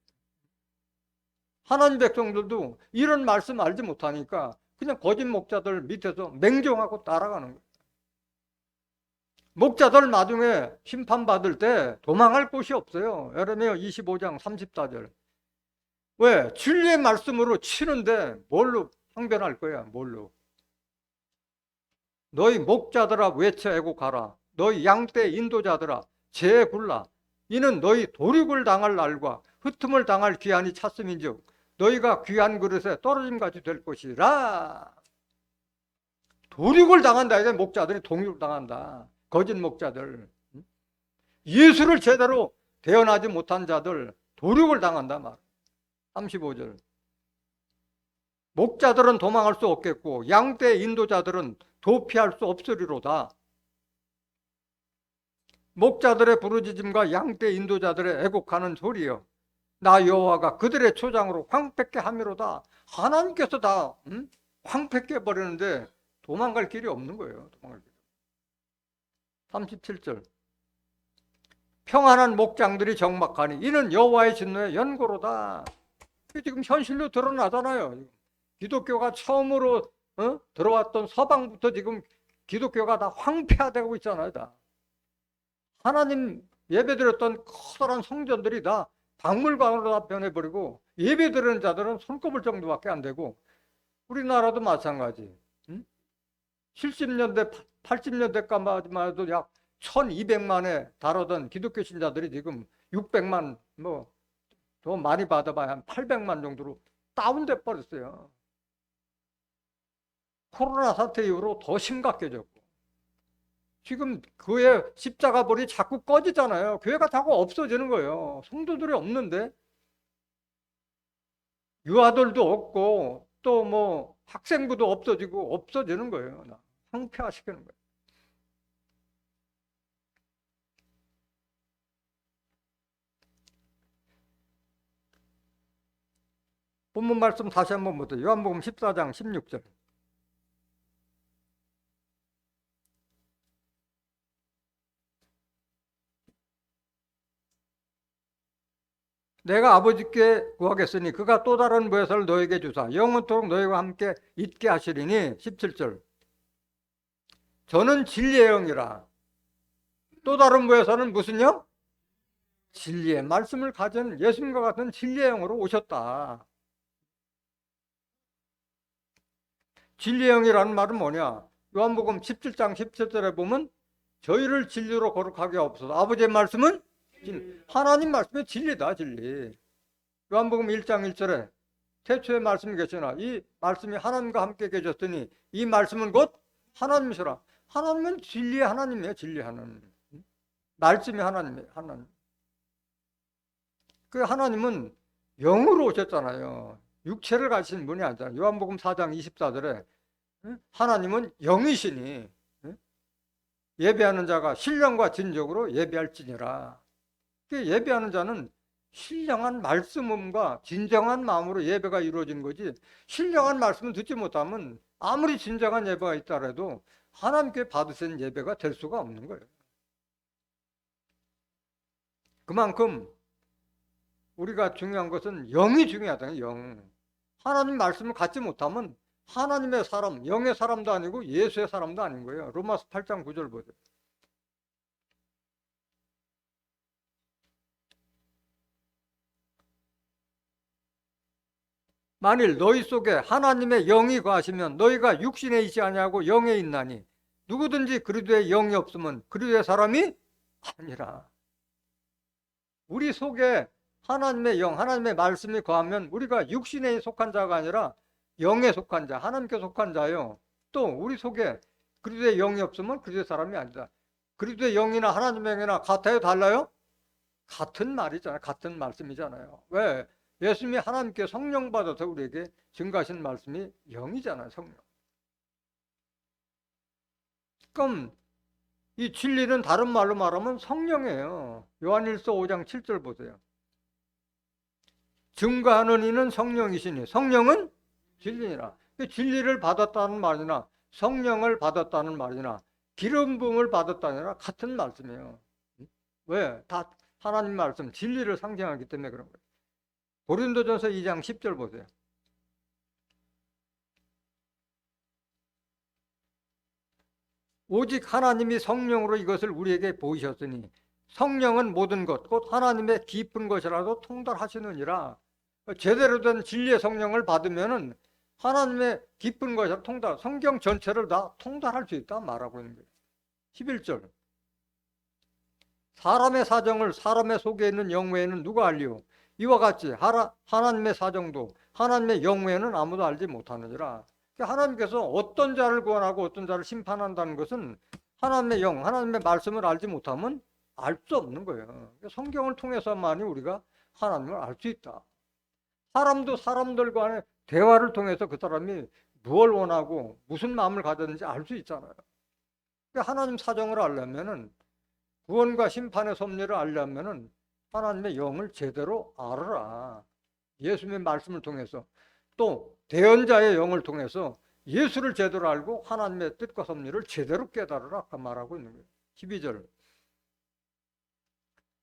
하나님 백성들도 이런 말씀 알지 못하니까 그냥 거짓 목자들 밑에서 맹종하고 따라가는 거예요. 목자들 나중에 심판받을 때 도망할 곳이 없어요. 예레미야 25장 34절. 왜? 진리의 말씀으로 치는데 뭘로 항변할 거야? 뭘로? 너희 목자들아 외쳐 애곡하라. 너희 양떼 인도자들아 재굴라. 이는 너희 도륙을 당할 날과 흩음을 당할 기한이 찼음인즉 너희가 귀한 그릇에 떨어짐같이 될 것이라. 도륙을 당한다. 이제 목자들이 동육을 당한다. 거짓 목자들, 예수를 제대로 대언하지 못한 자들 도륙을 당한다 말. 35절. 목자들은 도망할 수 없겠고 양떼 인도자들은 도피할 수 없으리로다. 목자들의 부르짖음과 양떼 인도자들의 애곡하는 소리여 나 여호와가 그들의 초장으로 황폐케 함이로다. 하나님께서 다 황폐케 버리는데 도망갈 길이 없는 거예요. 도망갈 길. 37절. 평안한 목장들이 적막하니 이는 여호와의 진노의 연고로다. 지금 현실로 드러나잖아요. 기독교가 처음으로 들어왔던 서방부터 지금 기독교가 다 황폐화되고 있잖아요. 다. 하나님 예배드렸던 커다란 성전들이 다 박물관으로 다 변해버리고 예배드리는 자들은 손꼽을 정도밖에 안 되고 우리나라도 마찬가지. 70년대, 80년대까지만 해도 약 1200만에 달하던 기독교 신자들이 지금 600만, 더 많이 받아봐야 한 800만 정도로 다운돼 버렸어요. 코로나 사태 이후로 더 심각해졌고. 지금 교회 십자가 불이 자꾸 꺼지잖아요. 교회가 자꾸 없어지는 거예요. 성도들이 없는데. 유아들도 없고, 또 학생부도 없어지고, 없어지는 거예요. 황폐화시키는 거예요. 본문 말씀 다시 한번 보세요. 요한복음 14장 16절. 내가 아버지께 구하겠으니 그가 또 다른 보혜사를 너에게 주사 영원토록 너희와 함께 있게 하시리니. 17절. 저는 진리의 영이라. 또 다른 보혜사는 무슨 영? 진리의 말씀을 가진 예수님과 같은 진리의 영으로 오셨다. 진리의 영이라는 말은 뭐냐? 요한복음 17장 17절에 보면 저희를 진리로 거룩하게 하옵소서. 아버지의 말씀은 하나님 말씀이 진리다. 진리. 요한복음 1장 1절에 태초에 말씀이 계시나 이 말씀이 하나님과 함께 계셨으니 이 말씀은 곧 하나님이시라. 하나님은 진리의 하나님이에요. 진리의 하나님. 말씀이 하나님이에요. 하나님. 그 하나님은 영으로 오셨잖아요. 육체를 가진 분이 아니잖아요. 요한복음 4장 24절에 하나님은 영이시니 예배하는 자가 신령과 진정으로 예배할지니라. 예배하는 자는 신령한 말씀과 진정한 마음으로 예배가 이루어진 거지, 신령한 말씀을 듣지 못하면 아무리 진정한 예배가 있더라도 하나님께 받으신 예배가 될 수가 없는 거예요. 그만큼 우리가 중요한 것은 영이 중요하다. 영. 하나님 말씀을 갖지 못하면 하나님의 사람, 영의 사람도 아니고 예수의 사람도 아닌 거예요. 로마서 8장 9절 보세요. 만일 너희 속에 하나님의 영이 거하시면 너희가 육신에 있지 아니하고 영에 있나니 누구든지 그리스도의 영이 없으면 그리스도의 사람이 아니라. 우리 속에 하나님의 영, 하나님의 말씀이 거하면 우리가 육신에 속한 자가 아니라 영에 속한 자, 하나님께 속한 자요. 또 우리 속에 그리스도의 영이 없으면 그리스도의 사람이 아니다. 그리스도의 영이나 하나님의 영이나 같아요? 달라요? 같은 말이잖아요. 같은 말씀이잖아요. 왜? 예수님이 하나님께 성령 받아서 우리에게 증가하신 말씀이 영이잖아요. 성령. 그럼 이 진리는 다른 말로 말하면 성령이에요. 요한일서 5장 7절 보세요. 증거하는 이는 성령이시니 성령은 진리니라. 진리를 받았다는 말이나 성령을 받았다는 말이나 기름 부음을 받았다느라 같은 말씀이에요. 왜? 다 하나님 말씀, 진리를 상징하기 때문에 그런 거예요. 고린도전서 2장 10절 보세요. 오직 하나님이 성령으로 이것을 우리에게 보이셨으니 성령은 모든 것, 곧 하나님의 깊은 것이라도 통달하시느니라. 제대로 된 진리의 성령을 받으면은 하나님의 깊은 것이라 통달, 성경 전체를 다 통달할 수 있다 말하고 있는 거예요. 11절. 사람의 사정을 사람의 속에 있는 영 외에는 누가 알리오? 이와 같이 하나님의 사정도 하나님의 영 외에는 아무도 알지 못하느니라. 하나님께서 어떤 자를 구원하고 어떤 자를 심판한다는 것은 하나님의 영, 하나님의 말씀을 알지 못하면 알 수 없는 거예요. 성경을 통해서만이 우리가 하나님을 알 수 있다. 사람도 사람들과의 대화를 통해서 그 사람이 무엇을 원하고 무슨 마음을 가졌는지 알 수 있잖아요. 하나님 사정을 알려면은, 구원과 심판의 섭리를 알려면은 하나님의 영을 제대로 알아라. 예수님의 말씀을 통해서, 또 대언자의 영을 통해서 예수를 제대로 알고 하나님의 뜻과 섭리를 제대로 깨달으라 아까 말하고 있는 거예요. 12절.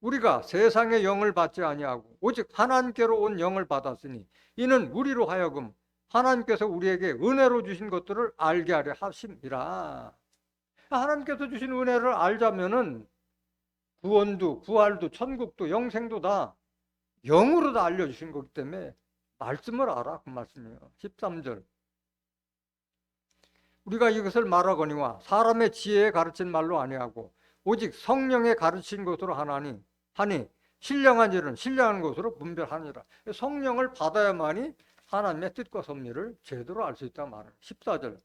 우리가 세상의 영을 받지 아니하고 오직 하나님께로 온 영을 받았으니 이는 우리로 하여금 하나님께서 우리에게 은혜로 주신 것들을 알게 하려 하심이라. 하나님께서 주신 은혜를 알자면은 구원도 부활도 천국도 영생도 다 영으로 다 알려주신 거기 때문에 말씀을 알아. 그 말씀이에요. 13절. 우리가 이것을 말하거니와 사람의 지혜에 가르친 말로 아니하고 오직 성령의 가르친 것으로 하니 신령한 일은 신령한 것으로 분별하니라. 성령을 받아야만이 하나님의 뜻과 섭리를 제대로 알 수 있다 말이에요. 14절.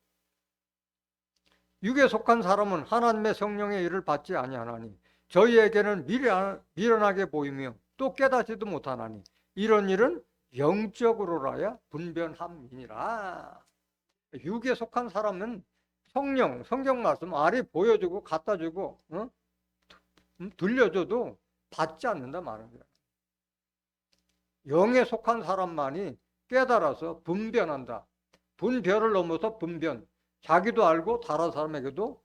육에 속한 사람은 하나님의 성령의 일을 받지 아니하나니 저희에게는 미련하게 보이며 또 깨닫지도 못하나니 이런 일은 영적으로라야 분별함이니라. 육에 속한 사람은 성경 말씀 아리 보여주고 갖다주고 들려줘도 받지 않는다 말하는 거야. 영에 속한 사람만이 깨달아서 분별한다. 분별을 넘어서 분변. 자기도 알고 다른 사람에게도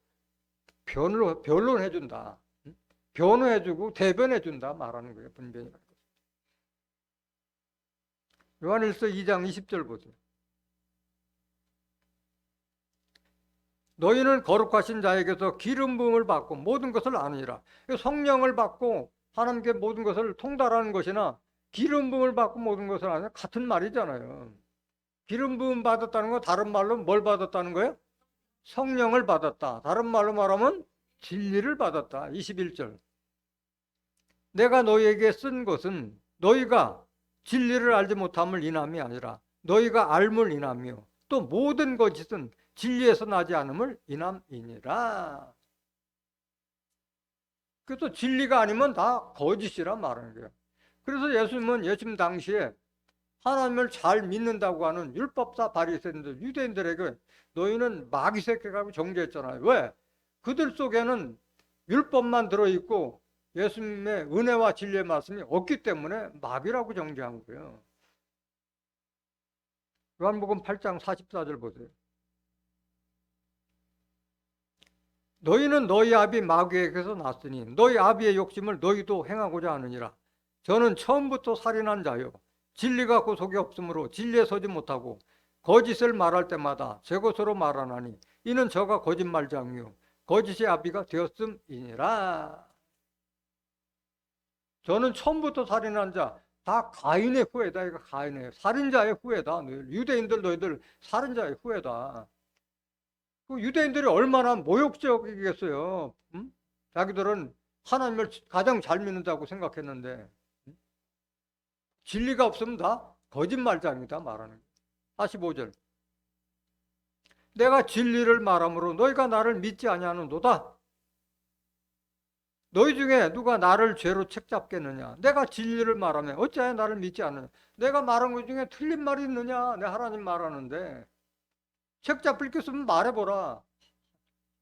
변론해준다. 변호해주고 대변해준다 말하는 거예요. 분변이라는 거. 요한일서 2장 20절 보세요. 너희는 거룩하신 자에게서 기름 부음을 받고 모든 것을 아느니라. 성령을 받고 하나님께 모든 것을 통달하는 것이나 기름 부음을 받고 모든 것을 아느냐 같은 말이잖아요. 기름 부음 받았다는 건 다른 말로 뭘 받았다는 거예요? 성령을 받았다. 다른 말로 말하면 진리를 받았다. 21절. 내가 너희에게 쓴 것은 너희가 진리를 알지 못함을 인함이 아니라 너희가 알물 인함이요 또 모든 거짓은 진리에서 나지 않음을 인함이니라. 그래서 진리가 아니면 다 거짓이라 말하는 거예요. 그래서 예수님은 예수님 당시에 하나님을 잘 믿는다고 하는 율법사 바리새인들, 유대인들에게 너희는 마귀 새끼라고 정죄했잖아요. 왜? 그들 속에는 율법만 들어있고 예수님의 은혜와 진리의 말씀이 없기 때문에 마귀라고 정죄한 거예요. 요한복음 8장 44절 보세요. 너희는 너희 아비 마귀에게서 났으니 너희 아비의 욕심을 너희도 행하고자 하느니라. 저는 처음부터 살인한 자요 진리가 그 속에 없으므로 진리에 서지 못하고 거짓을 말할 때마다 제 것으로 말하나니 이는 저가 거짓말장이요 거짓의 아비가 되었음이니라. 저는 처음부터 살인한 자 다 가인의 후예다. 이거 가인의 살인자의 후예다. 유대인들 너희들 살인자의 후예다. 그 유대인들이 얼마나 모욕적이겠어요. 응? 자기들은 하나님을 가장 잘 믿는다고 생각했는데 진리가 없으면 다 거짓말장이다 말하는 거예요. 45절. 내가 진리를 말함으로 너희가 나를 믿지 아니하는도다. 너희 중에 누가 나를 죄로 책잡겠느냐? 내가 진리를 말하면 어찌하여 나를 믿지 않느냐? 내가 말한 것 중에 틀린 말이 있느냐? 내 하나님 말하는데 책 잡힐 게 있으면 말해보라.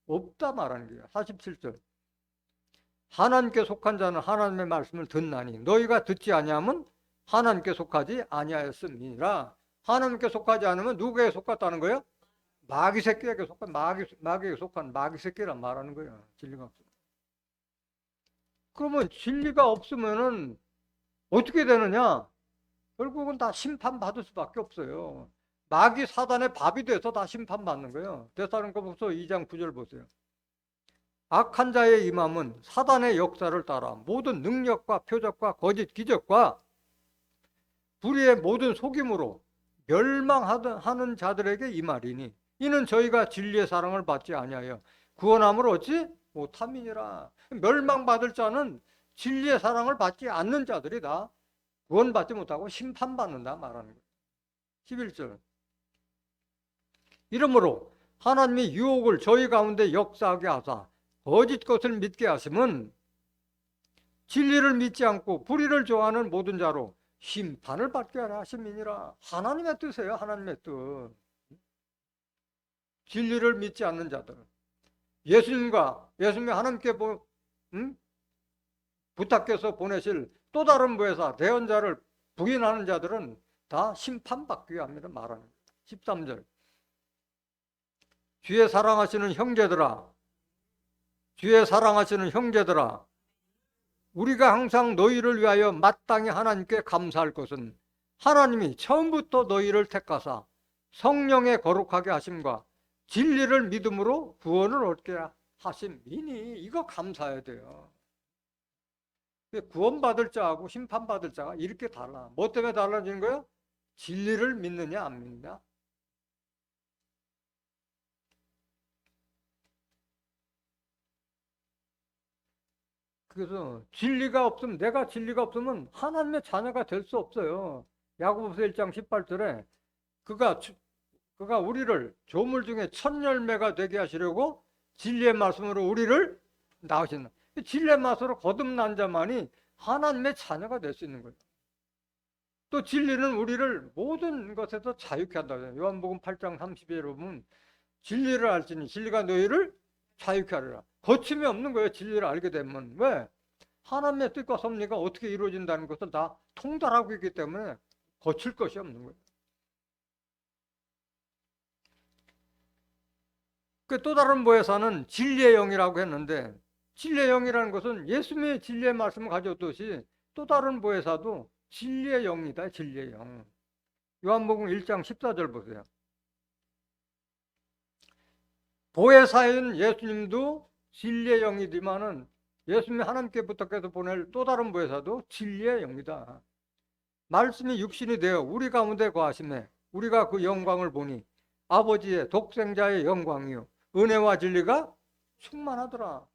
없다 말하는 거예요. 47절. 하나님께 속한 자는 하나님의 말씀을 듣나니 너희가 듣지 아니하면 하나님께 속하지 아니하였음이니라. 하나님께 속하지 않으면 누구에게 속았다는 거예요? 마귀 새끼에게 속한 마귀에게 속한 마귀 새끼란 말하는 거예요. 진리가 없으면. 그러면 진리가 없으면은 어떻게 되느냐? 결국은 다 심판받을 수밖에 없어요. 마귀 사단의 밥이 돼서 다 심판받는 거예요. 데살로니가후서 2장 9절 보세요. 악한 자의 임함은 사단의 역사를 따라 모든 능력과 표적과 거짓 기적과 불의의 모든 속임으로 멸망하는 자들에게 임하리니 이는 저희가 진리의 사랑을 받지 아니하여 구원함을 얻지 못함이니라. 멸망받을 자는 진리의 사랑을 받지 않는 자들이다. 구원받지 못하고 심판받는다 말하는 거예요. 11절. 이러므로 하나님이 유혹을 저희 가운데 역사하게 하사 거짓 것을 믿게 하심은 진리를 믿지 않고 불의를 좋아하는 모든 자로 심판을 받게 하려 하심이니라. 하나님의 뜻이에요. 하나님의 뜻. 진리를 믿지 않는 자들, 예수님이 하나님께 부탁해서 보내실 또 다른 보혜사 대언자를 부인하는 자들은 다 심판받기 위함이라 말하는 거예요. 13절. 주의 사랑하시는 형제들아, 우리가 항상 너희를 위하여 마땅히 하나님께 감사할 것은 하나님이 처음부터 너희를 택하사 성령의 거룩하게 하심과 진리를 믿음으로 구원을 얻게 하심이니. 이거 감사해야 돼요. 구원받을 자하고 심판받을 자가 이렇게 달라. 뭐 때문에 달라지는 거예요? 진리를 믿느냐 안 믿느냐. 그래서 내가 진리가 없으면 하나님의 자녀가 될 수 없어요. 야고보서 1장 18절에 그가 우리를 조물 중에 첫 열매가 되게 하시려고 진리의 말씀으로 우리를 낳으신다. 진리의 말씀으로 거듭난 자만이 하나님의 자녀가 될 수 있는 거예요. 또 진리는 우리를 모든 것에서 자유케 한다. 요한복음 8장 30절에 보면 진리를 알지니 진리가 너희를 자유케 하리라. 거침이 없는 거예요. 진리를 알게 되면. 왜? 하나님의 뜻과 섭리가 어떻게 이루어진다는 것을 다 통달하고 있기 때문에 거칠 것이 없는 거예요. 또 다른 보혜사는 진리의 영이라고 했는데, 진리의 영이라는 것은 예수님의 진리의 말씀을 가졌듯이 또 다른 보혜사도 진리의 영이다. 진리의 영. 요한복음 1장 14절 보세요. 보혜사인 예수님도 진리의 영이지만은 예수님이 하나님께 부탁해서 보낼 또 다른 보혜사도 진리의 영이다. 말씀이 육신이 되어 우리 가운데 거하심에 우리가 그 영광을 보니 아버지의 독생자의 영광이요 은혜와 진리가 충만하더라.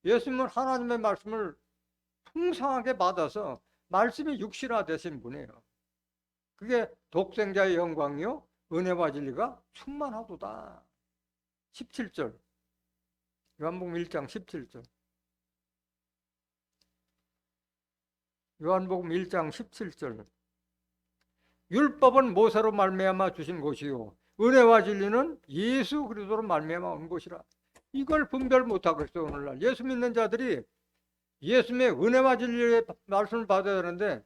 예수님은 하나님의 말씀을 풍성하게 받아서 말씀이 육신화 되신 분이에요. 그게 독생자의 영광이요 은혜와 진리가 충만하도다. 17절. 요한복음 1장 17절. 요한복음 1장 17절. 율법은 모세로 말미암아 주신 것이요 은혜와 진리는 예수 그리스도로 말미암아 온 것이라. 이걸 분별 못하고 있어요. 오늘날 예수 믿는 자들이 예수님의 은혜와 진리의 말씀을 받아야 되는데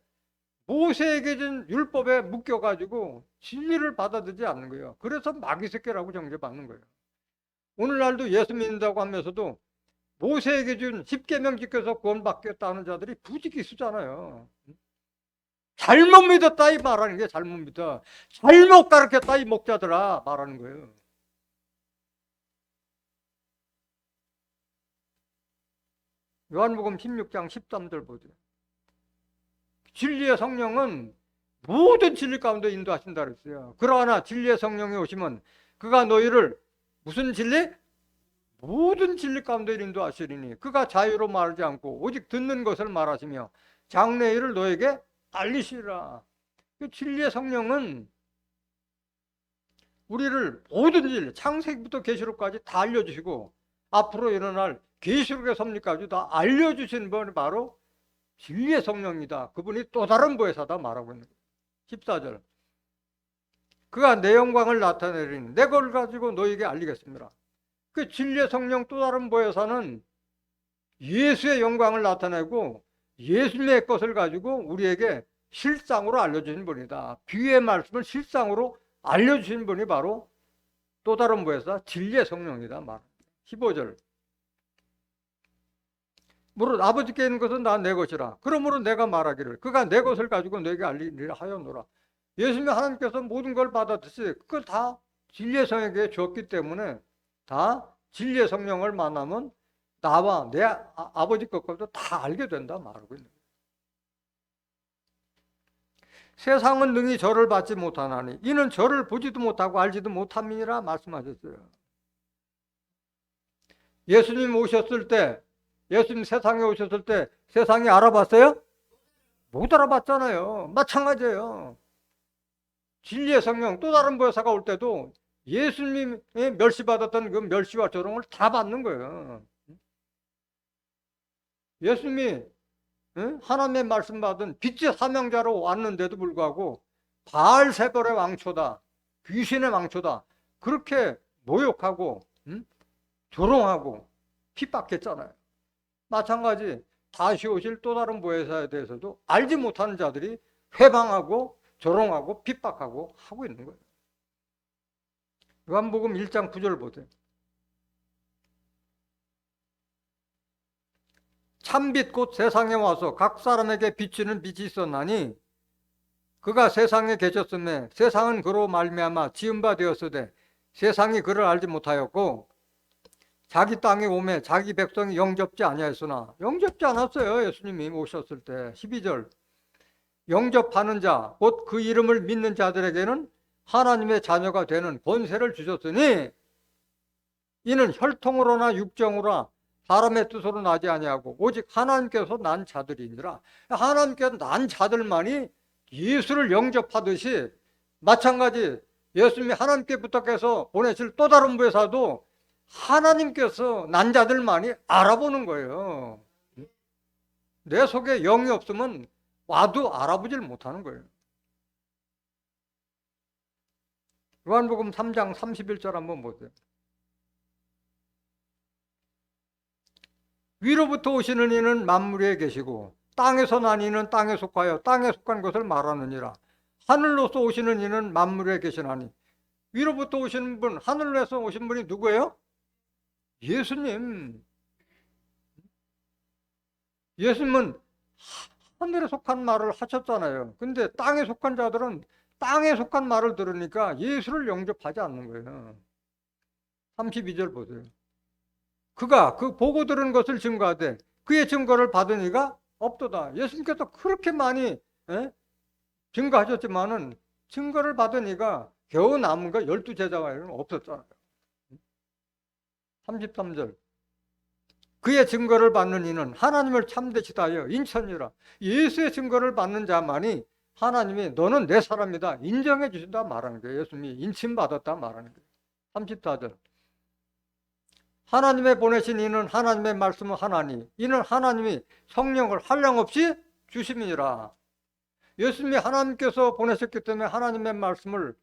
모세에게 준 율법에 묶여가지고 진리를 받아들이지 않는 거예요. 그래서 마귀 새끼라고 정죄받는 거예요. 오늘날도 예수 믿는다고 하면서도 모세에게 준 10계명 지켜서 구원받겠다는 자들이 부지기수잖아요. 잘못 믿었다 이 말하는 게 잘못 믿어. 잘못 가르쳤다 이 목자들아 말하는 거예요. 요한복음 16장 13절 보세요. 진리의 성령은 모든 진리 가운데 인도하신다 그랬어요. 그러나 진리의 성령이 오시면 그가 너희를 무슨 진리? 모든 진리 가운데 인도하시리니 그가 자유로 말하지 않고 오직 듣는 것을 말하시며 장래 일을 너에게 알리시리라. 그 진리의 성령은 우리를 모든 진리, 창세기부터 계시록까지 다 알려주시고 앞으로 일어날 계시록의 섭리까지 다 알려주신 분이 바로 진리의 성령이다. 그분이 또 다른 보혜사다 말하고 있는 거예요. 14절. 그가 내 영광을 나타내리니 내 걸 가지고 너에게 알리겠습니다. 그 진리의 성령 또 다른 보혜사는 예수의 영광을 나타내고 예수님의 것을 가지고 우리에게 실상으로 알려주신 분이다. 비유의 말씀을 실상으로 알려주신 분이 바로 또 다른 보혜사 진리의 성령이다. 말. 15절. 무릇 아버지께 있는 것은 다 내 것이라. 그러므로 내가 말하기를 그가 내 것을 가지고 너에게 알리리라 하였노라. 예수님 하나님께서 모든 걸 받아드시 그걸 다 진리의 성령에게 줬기 때문에 다 진리의 성령을 만나면 나와 내 아버지 것까지도 다 알게 된다 말하고 있는 거예요. 세상은 능히 저를 받지 못하나니 이는 저를 보지도 못하고 알지도 못함이니라 말씀하셨어요. 예수님 오셨을 때 예수님 세상에 오셨을 때 세상이 알아봤어요? 못 알아봤잖아요. 마찬가지예요. 진리의 성령 또 다른 보혜사가 올 때도 예수님이 멸시받았던 그 멸시와 조롱을 다 받는 거예요. 예수님이 하나님의 말씀 받은 빛의 사명자로 왔는데도 불구하고 바알세벌의 왕초다, 귀신의 왕초다 그렇게 모욕하고 조롱하고 핍박했잖아요. 마찬가지 다시 오실 또 다른 보혜사에 대해서도 알지 못하는 자들이 회방하고 조롱하고 핍박하고 하고 있는 거예요. 요한복음 1장 9절 보세요. 참빛 곧 세상에 와서 각 사람에게 비치는 빛이 있었나니 그가 세상에 계셨음에 세상은 그로 말미암아 지은 바 되었으되 세상이 그를 알지 못하였고 자기 땅에 오매 자기 백성이 영접지 아니하였으나 영접지 않았어요. 예수님이 오셨을 때. 12절. 영접하는 자 곧 그 이름을 믿는 자들에게는 하나님의 자녀가 되는 권세를 주셨으니 이는 혈통으로나 육정으로나 사람의 뜻으로 나지 아니하고 오직 하나님께서 난 자들이니라. 하나님께서 난 자들만이 예수를 영접하듯이 마찬가지 예수님이 하나님께 부탁해서 보내실 또 다른 보혜사도 하나님께서 난 자들만이 알아보는 거예요. 내 속에 영이 없으면 와도 알아보질 못하는 거예요. 요한복음 3장 31절 한번 보세요. 위로부터 오시는 이는 만물에 계시고 땅에서 난 이는 땅에 속하여 땅에 속한 것을 말하느니라. 하늘로서 오시는 이는 만물에 계시나니. 위로부터 오시는 분, 하늘에서 오신 분이 누구예요? 예수님. 예수님은 하늘에 속한 말을 하셨잖아요. 근데 땅에 속한 자들은 땅에 속한 말을 들으니까 예수를 영접하지 않는 거예요. 32절 보세요. 그가 그 보고 들은 것을 증거하되 그의 증거를 받은 이가 없도다. 예수님께서 그렇게 많이 증거하셨지만은 증거를 받은 이가 겨우 남은 거 12제자가 없었잖아요. 33절. 그의 증거를 받는 이는 하나님을 참되시 하여 인천이라. 예수의 증거를 받는 자만이 하나님이 너는 내 사람이다 인정해 주신다 말하는 거예요. 예수님이 인침받았다 말하는 거예요. 34절. 하나님의 보내신 이는 하나님의 말씀을 하나니 이는 하나님이 성령을 한량없이 주심이니라. 예수님이 하나님께서 보내셨기 때문에 하나님의 말씀을,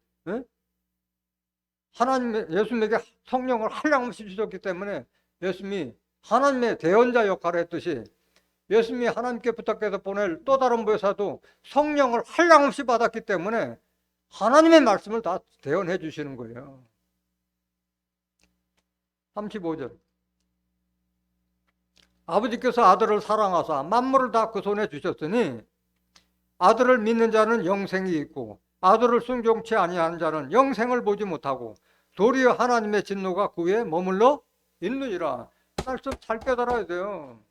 예수님에게 성령을 한량없이 주셨기 때문에 예수님이 하나님의 대언자 역할을 했듯이 예수님이 하나님께 부탁해서 보낼 또 다른 보혜사도 성령을 한량없이 받았기 때문에 하나님의 말씀을 다 대언해 주시는 거예요. 35절. 아버지께서 아들을 사랑하사 만물을 다 그 손에 주셨으니 아들을 믿는 자는 영생이 있고 아들을 순종치 아니하는 자는 영생을 보지 못하고 도리어 하나님의 진노가 그 위에 머물러 있느니라. 말씀 잘 깨달아야 돼요.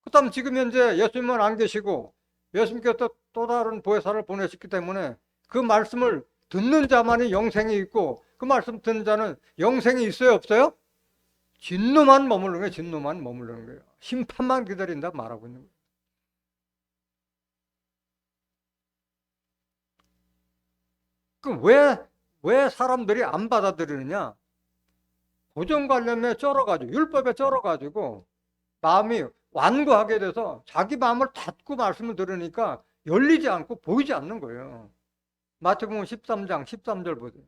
그 다음 지금 현재 예수님은 안 계시고 예수님께서 또 다른 보혜사를 보내셨기 때문에 그 말씀을 듣는 자만이 영생이 있고 그 말씀 듣는 자는 영생이 있어요, 없어요? 진노만 머무르는 거예요. 진노만 머무르는 거예요. 심판만 기다린다 말하고 있는 거예요. 그럼 왜 사람들이 안 받아들이느냐? 고정관념에 쩔어가지고 율법에 쩔어가지고 마음이 완고하게 돼서 자기 마음을 닫고 말씀을 들으니까 열리지 않고 보이지 않는 거예요. 마태복음 13장 13절 보세요.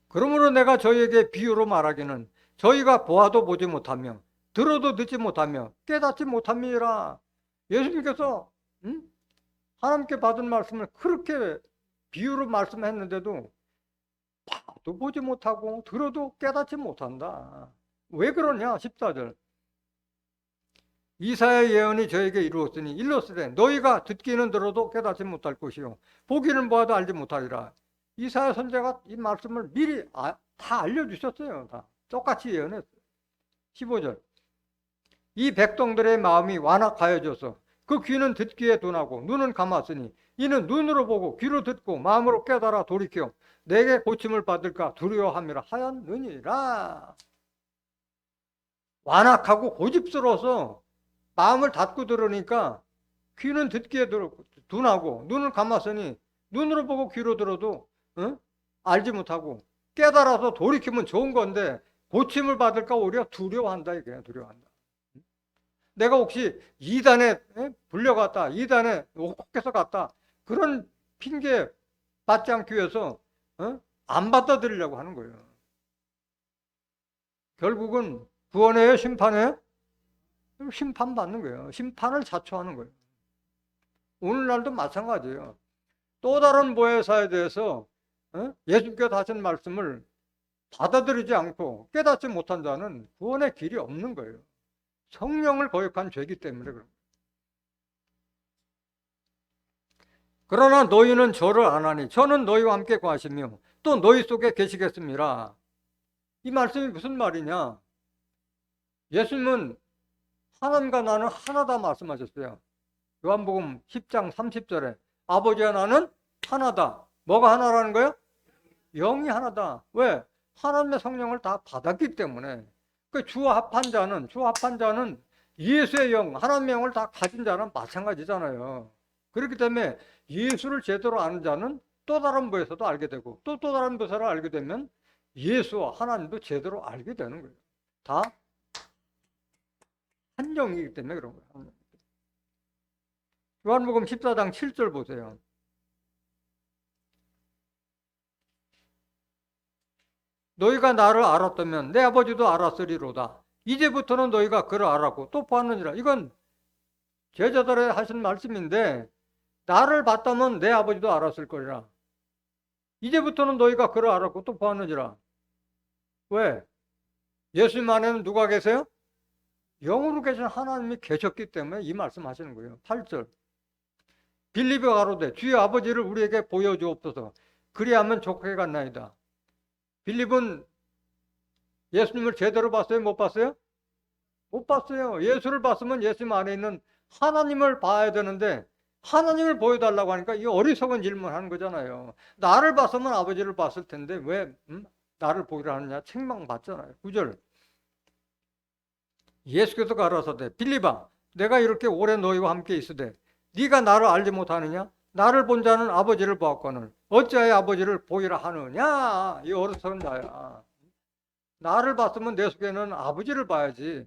그러므로 내가 저희에게 비유로 말하기는 저희가 보아도 보지 못하며 들어도 듣지 못하며 깨닫지 못함이라. 예수님께서 하나님께 받은 말씀을 그렇게 비유로 말씀했는데도 봐도 보지 못하고 들어도 깨닫지 못한다. 왜 그러냐? 14절. 이사야의 예언이 저에게 이루었으니 일렀으되 너희가 듣기는 들어도 깨닫지 못할 것이요 보기는 보아도 알지 못하리라. 이사야 선지자가 이 말씀을 미리 다 알려주셨어요. 다 똑같이 예언했어요. 15절. 이 백성들의 마음이 완악하여져서 그 귀는 듣기에 둔하고 눈은 감았으니 이는 눈으로 보고 귀로 듣고 마음으로 깨달아 돌이켜 내게 고침을 받을까 두려워함이라 하였느니라. 완악하고 고집스러워서 마음을 닫고 들으니까 귀는 듣기에 둔하고 눈을 감았으니 눈으로 보고 귀로 들어도 알지 못하고 깨달아서 돌이키면 좋은 건데 고침을 받을까 오히려 두려워한다. 이게 두려워한다. 내가 혹시 이단에 불려갔다, 이단에 옥국해서 갔다 그런 핑계 받지 않기 위해서 안 받아들이려고 하는 거예요. 결국은 구원해요, 심판해요? 심판받는 거예요. 심판을 자초하는 거예요. 오늘날도 마찬가지예요. 또 다른 보혜사에 대해서 예수께서 하신 말씀을 받아들이지 않고 깨닫지 못한 자는 구원의 길이 없는 거예요. 성령을 거역한 죄이기 때문에 그런 거예요. 그러나 너희는 저를 안 하니 저는 너희와 함께 거하시며 또 너희 속에 계시겠습니다. 이 말씀이 무슨 말이냐? 예수님은 하나님과 나는 하나다 말씀하셨어요. 요한복음 10장 30절에 아버지와 나는 하나다. 뭐가 하나라는 거예요? 영이 하나다. 왜? 하나님의 성령을 다 받았기 때문에. 그 주와 합한 자는 예수의 영, 하나님의 영을 다 가진 자는 마찬가지잖아요. 그렇기 때문에 예수를 제대로 아는 자는 또 다른 부에서도 알게 되고 또 다른 부에서 알게 되면 예수와 하나님도 제대로 알게 되는 거예요. 다 한 영이기 때문에 그런 거예요. 요한복음 14장 7절 보세요. 너희가 나를 알았다면 내 아버지도 알았으리로다. 이제부터는 너희가 그를 알았고 또 보았느니라. 이건 제자들의 하신 말씀인데 나를 봤다면 내 아버지도 알았을 거리라. 이제부터는 너희가 그를 알았고 또 보았느니라. 왜? 예수님 안에는 누가 계세요? 영으로 계신 하나님이 계셨기 때문에 이 말씀 하시는 거예요. 8절. 빌립이 가로되 주의 아버지를 우리에게 보여주옵소서. 그리하면 좋게 갔나이다. 빌립은 예수님을 제대로 봤어요? 못 봤어요? 못 봤어요. 예수를 봤으면 예수님 안에 있는 하나님을 봐야 되는데 하나님을 보여달라고 하니까 이 어리석은 질문을 하는 거잖아요. 나를 봤으면 아버지를 봤을 텐데 왜 나를 보기를 하느냐? 책망받잖아요. 9절. 예수께서 가라사대 빌립아 내가 이렇게 오래 너희와 함께 있으되 네가 나를 알지 못하느냐? 나를 본 자는 아버지를 보았거늘 어찌하여 아버지를 보이라 하느냐? 이 어리석은 자야. 나를 봤으면 내 속에는 아버지를 봐야지.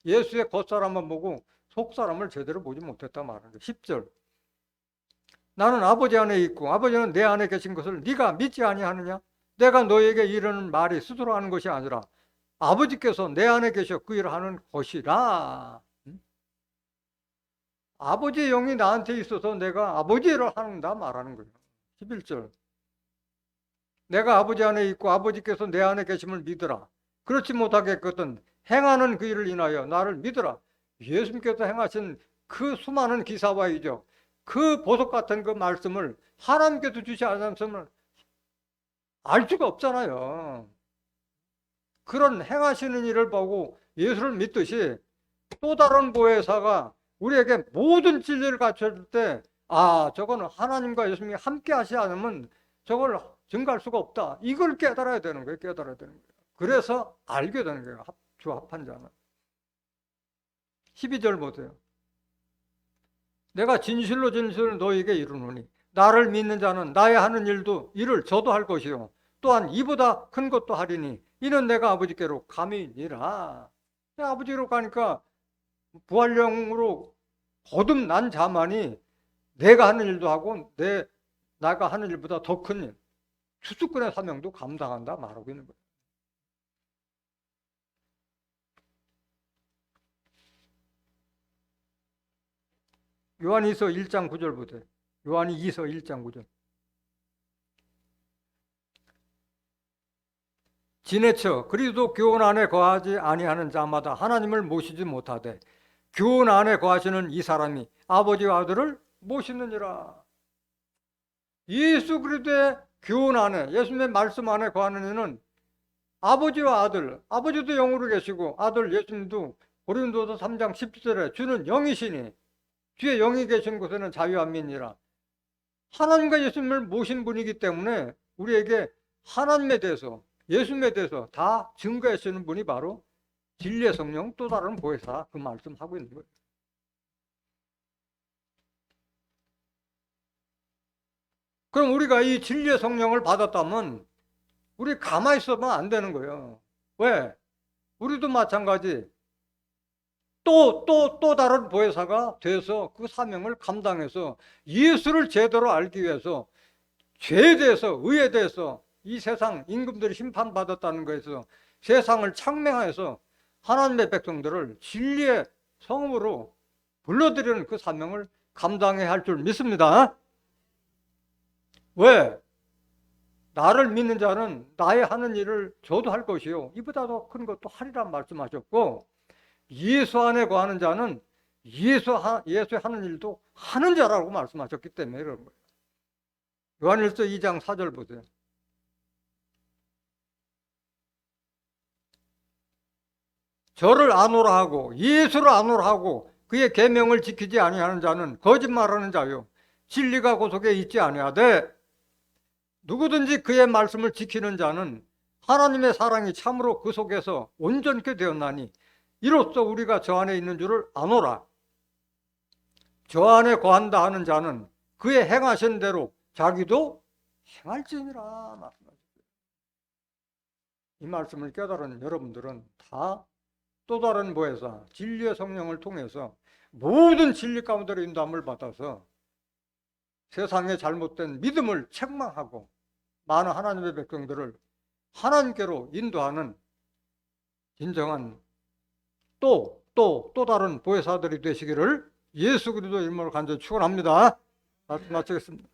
예수의 겉사람만 보고 속사람을 제대로 보지 못했다 말하는 거예요. 10절. 나는 아버지 안에 있고 아버지는 내 안에 계신 것을 네가 믿지 아니하느냐? 내가 너에게 이르는 말이 스스로 하는 것이 아니라 아버지께서 내 안에 계셔 그 일을 하는 것이라. 아버지의 영이 나한테 있어서 내가 아버지의 일을 하는다 말하는 거예요. 11절. 내가 아버지 안에 있고 아버지께서 내 안에 계심을 믿으라. 그렇지 못하겠거든 행하는 그 일을 인하여 나를 믿으라. 예수님께서 행하신 그 수많은 기사와 이적, 그 보석 같은 그 말씀을 하나님께서 주시 않으면 알 수가 없잖아요. 그런 행하시는 일을 보고 예수를 믿듯이 또 다른 보혜사가 우리에게 모든 진리를 갖춰줄 때, 아, 저거는 하나님과 예수님이 함께 하지 않으면 저걸 증가할 수가 없다. 이걸 깨달아야 되는 거예요. 깨달아야 되는 거예요. 그래서 알게 되는 거예요. 주합한 자는. 12절 보세요. 내가 진실로 진실로 너에게 이르노니 나를 믿는 자는 나의 하는 일을 저도 할 것이요 또한 이보다 큰 것도 하리니 이는 내가 아버지께로 감이니라. 아버지로 가니까 부활령으로 거듭난 자만이 내가 하는 일도 하고 내가 하는 일보다 더 큰 일, 추수꾼의 사명도 감당한다 말하고 있는 거예요. 요한이서 1장 9절 보세요. 요한이 2서 1장 9절. 지내쳐 그리스도 교훈 안에 거하지 아니하는 자마다 하나님을 모시지 못하되 교훈 안에 거하시는 이 사람이 아버지와 아들을 모시느니라. 예수 그리스도의 교훈 안에, 예수님의 말씀 안에 거하는 이는 아버지와 아들, 아버지도 영으로 계시고 아들 예수님도 고린도서 3장 10절에 주는 영이시니 주의 영이 계신 곳에는 자유함이니라. 하나님과 예수님을 모신 분이기 때문에 우리에게 하나님에 대해서, 예수님에 대해서 다 증거해 주시는 분이 바로 진리의 성령, 또 다른 보혜사, 그 말씀하고 있는 거예요. 그럼 우리가 이 진리의 성령을 받았다면 우리 가만히 있으면 안 되는 거예요. 왜? 우리도 마찬가지 또 다른 보혜사가 돼서 그 사명을 감당해서 예수를 제대로 알기 위해서 죄에 대해서, 의에 대해서 이 세상 임금들이 심판받았다는 것에서 세상을 창명해서 하나님의 백성들을 진리의 성으로 불러들이는 그 사명을 감당해야 할 줄 믿습니다. 왜? 나를 믿는 자는 나의 하는 일을 저도 할 것이요 이보다 더 큰 것도 하리란 말씀하셨고 예수 안에 거하는 자는 예수의 하는 일도 하는 자라고 말씀하셨기 때문에 그런 거예요. 요한일서 2장 4절 보세요. 저를 아노라 하고 예수를 아노라 하고 그의 계명을 지키지 아니하는 자는 거짓말하는 자요 진리가 그 속에 있지 아니하되 누구든지 그의 말씀을 지키는 자는 하나님의 사랑이 참으로 그 속에서 온전케 되었나니 이로써 우리가 저 안에 있는 줄을 아노라. 저 안에 거한다 하는 자는 그의 행하신 대로 자기도 행할지니라 말씀하셨어요. 이 말씀을 깨달은 여러분들은 다 또 다른 보혜사 진리의 성령을 통해서 모든 진리 가운데로 인도함을 받아서 세상의 잘못된 믿음을 책망하고 많은 하나님의 백성들을 하나님께로 인도하는 진정한 또 다른 보혜사들이 되시기를 예수 그리스도 이름으로 간절히 축원합니다. 말씀 마치겠습니다.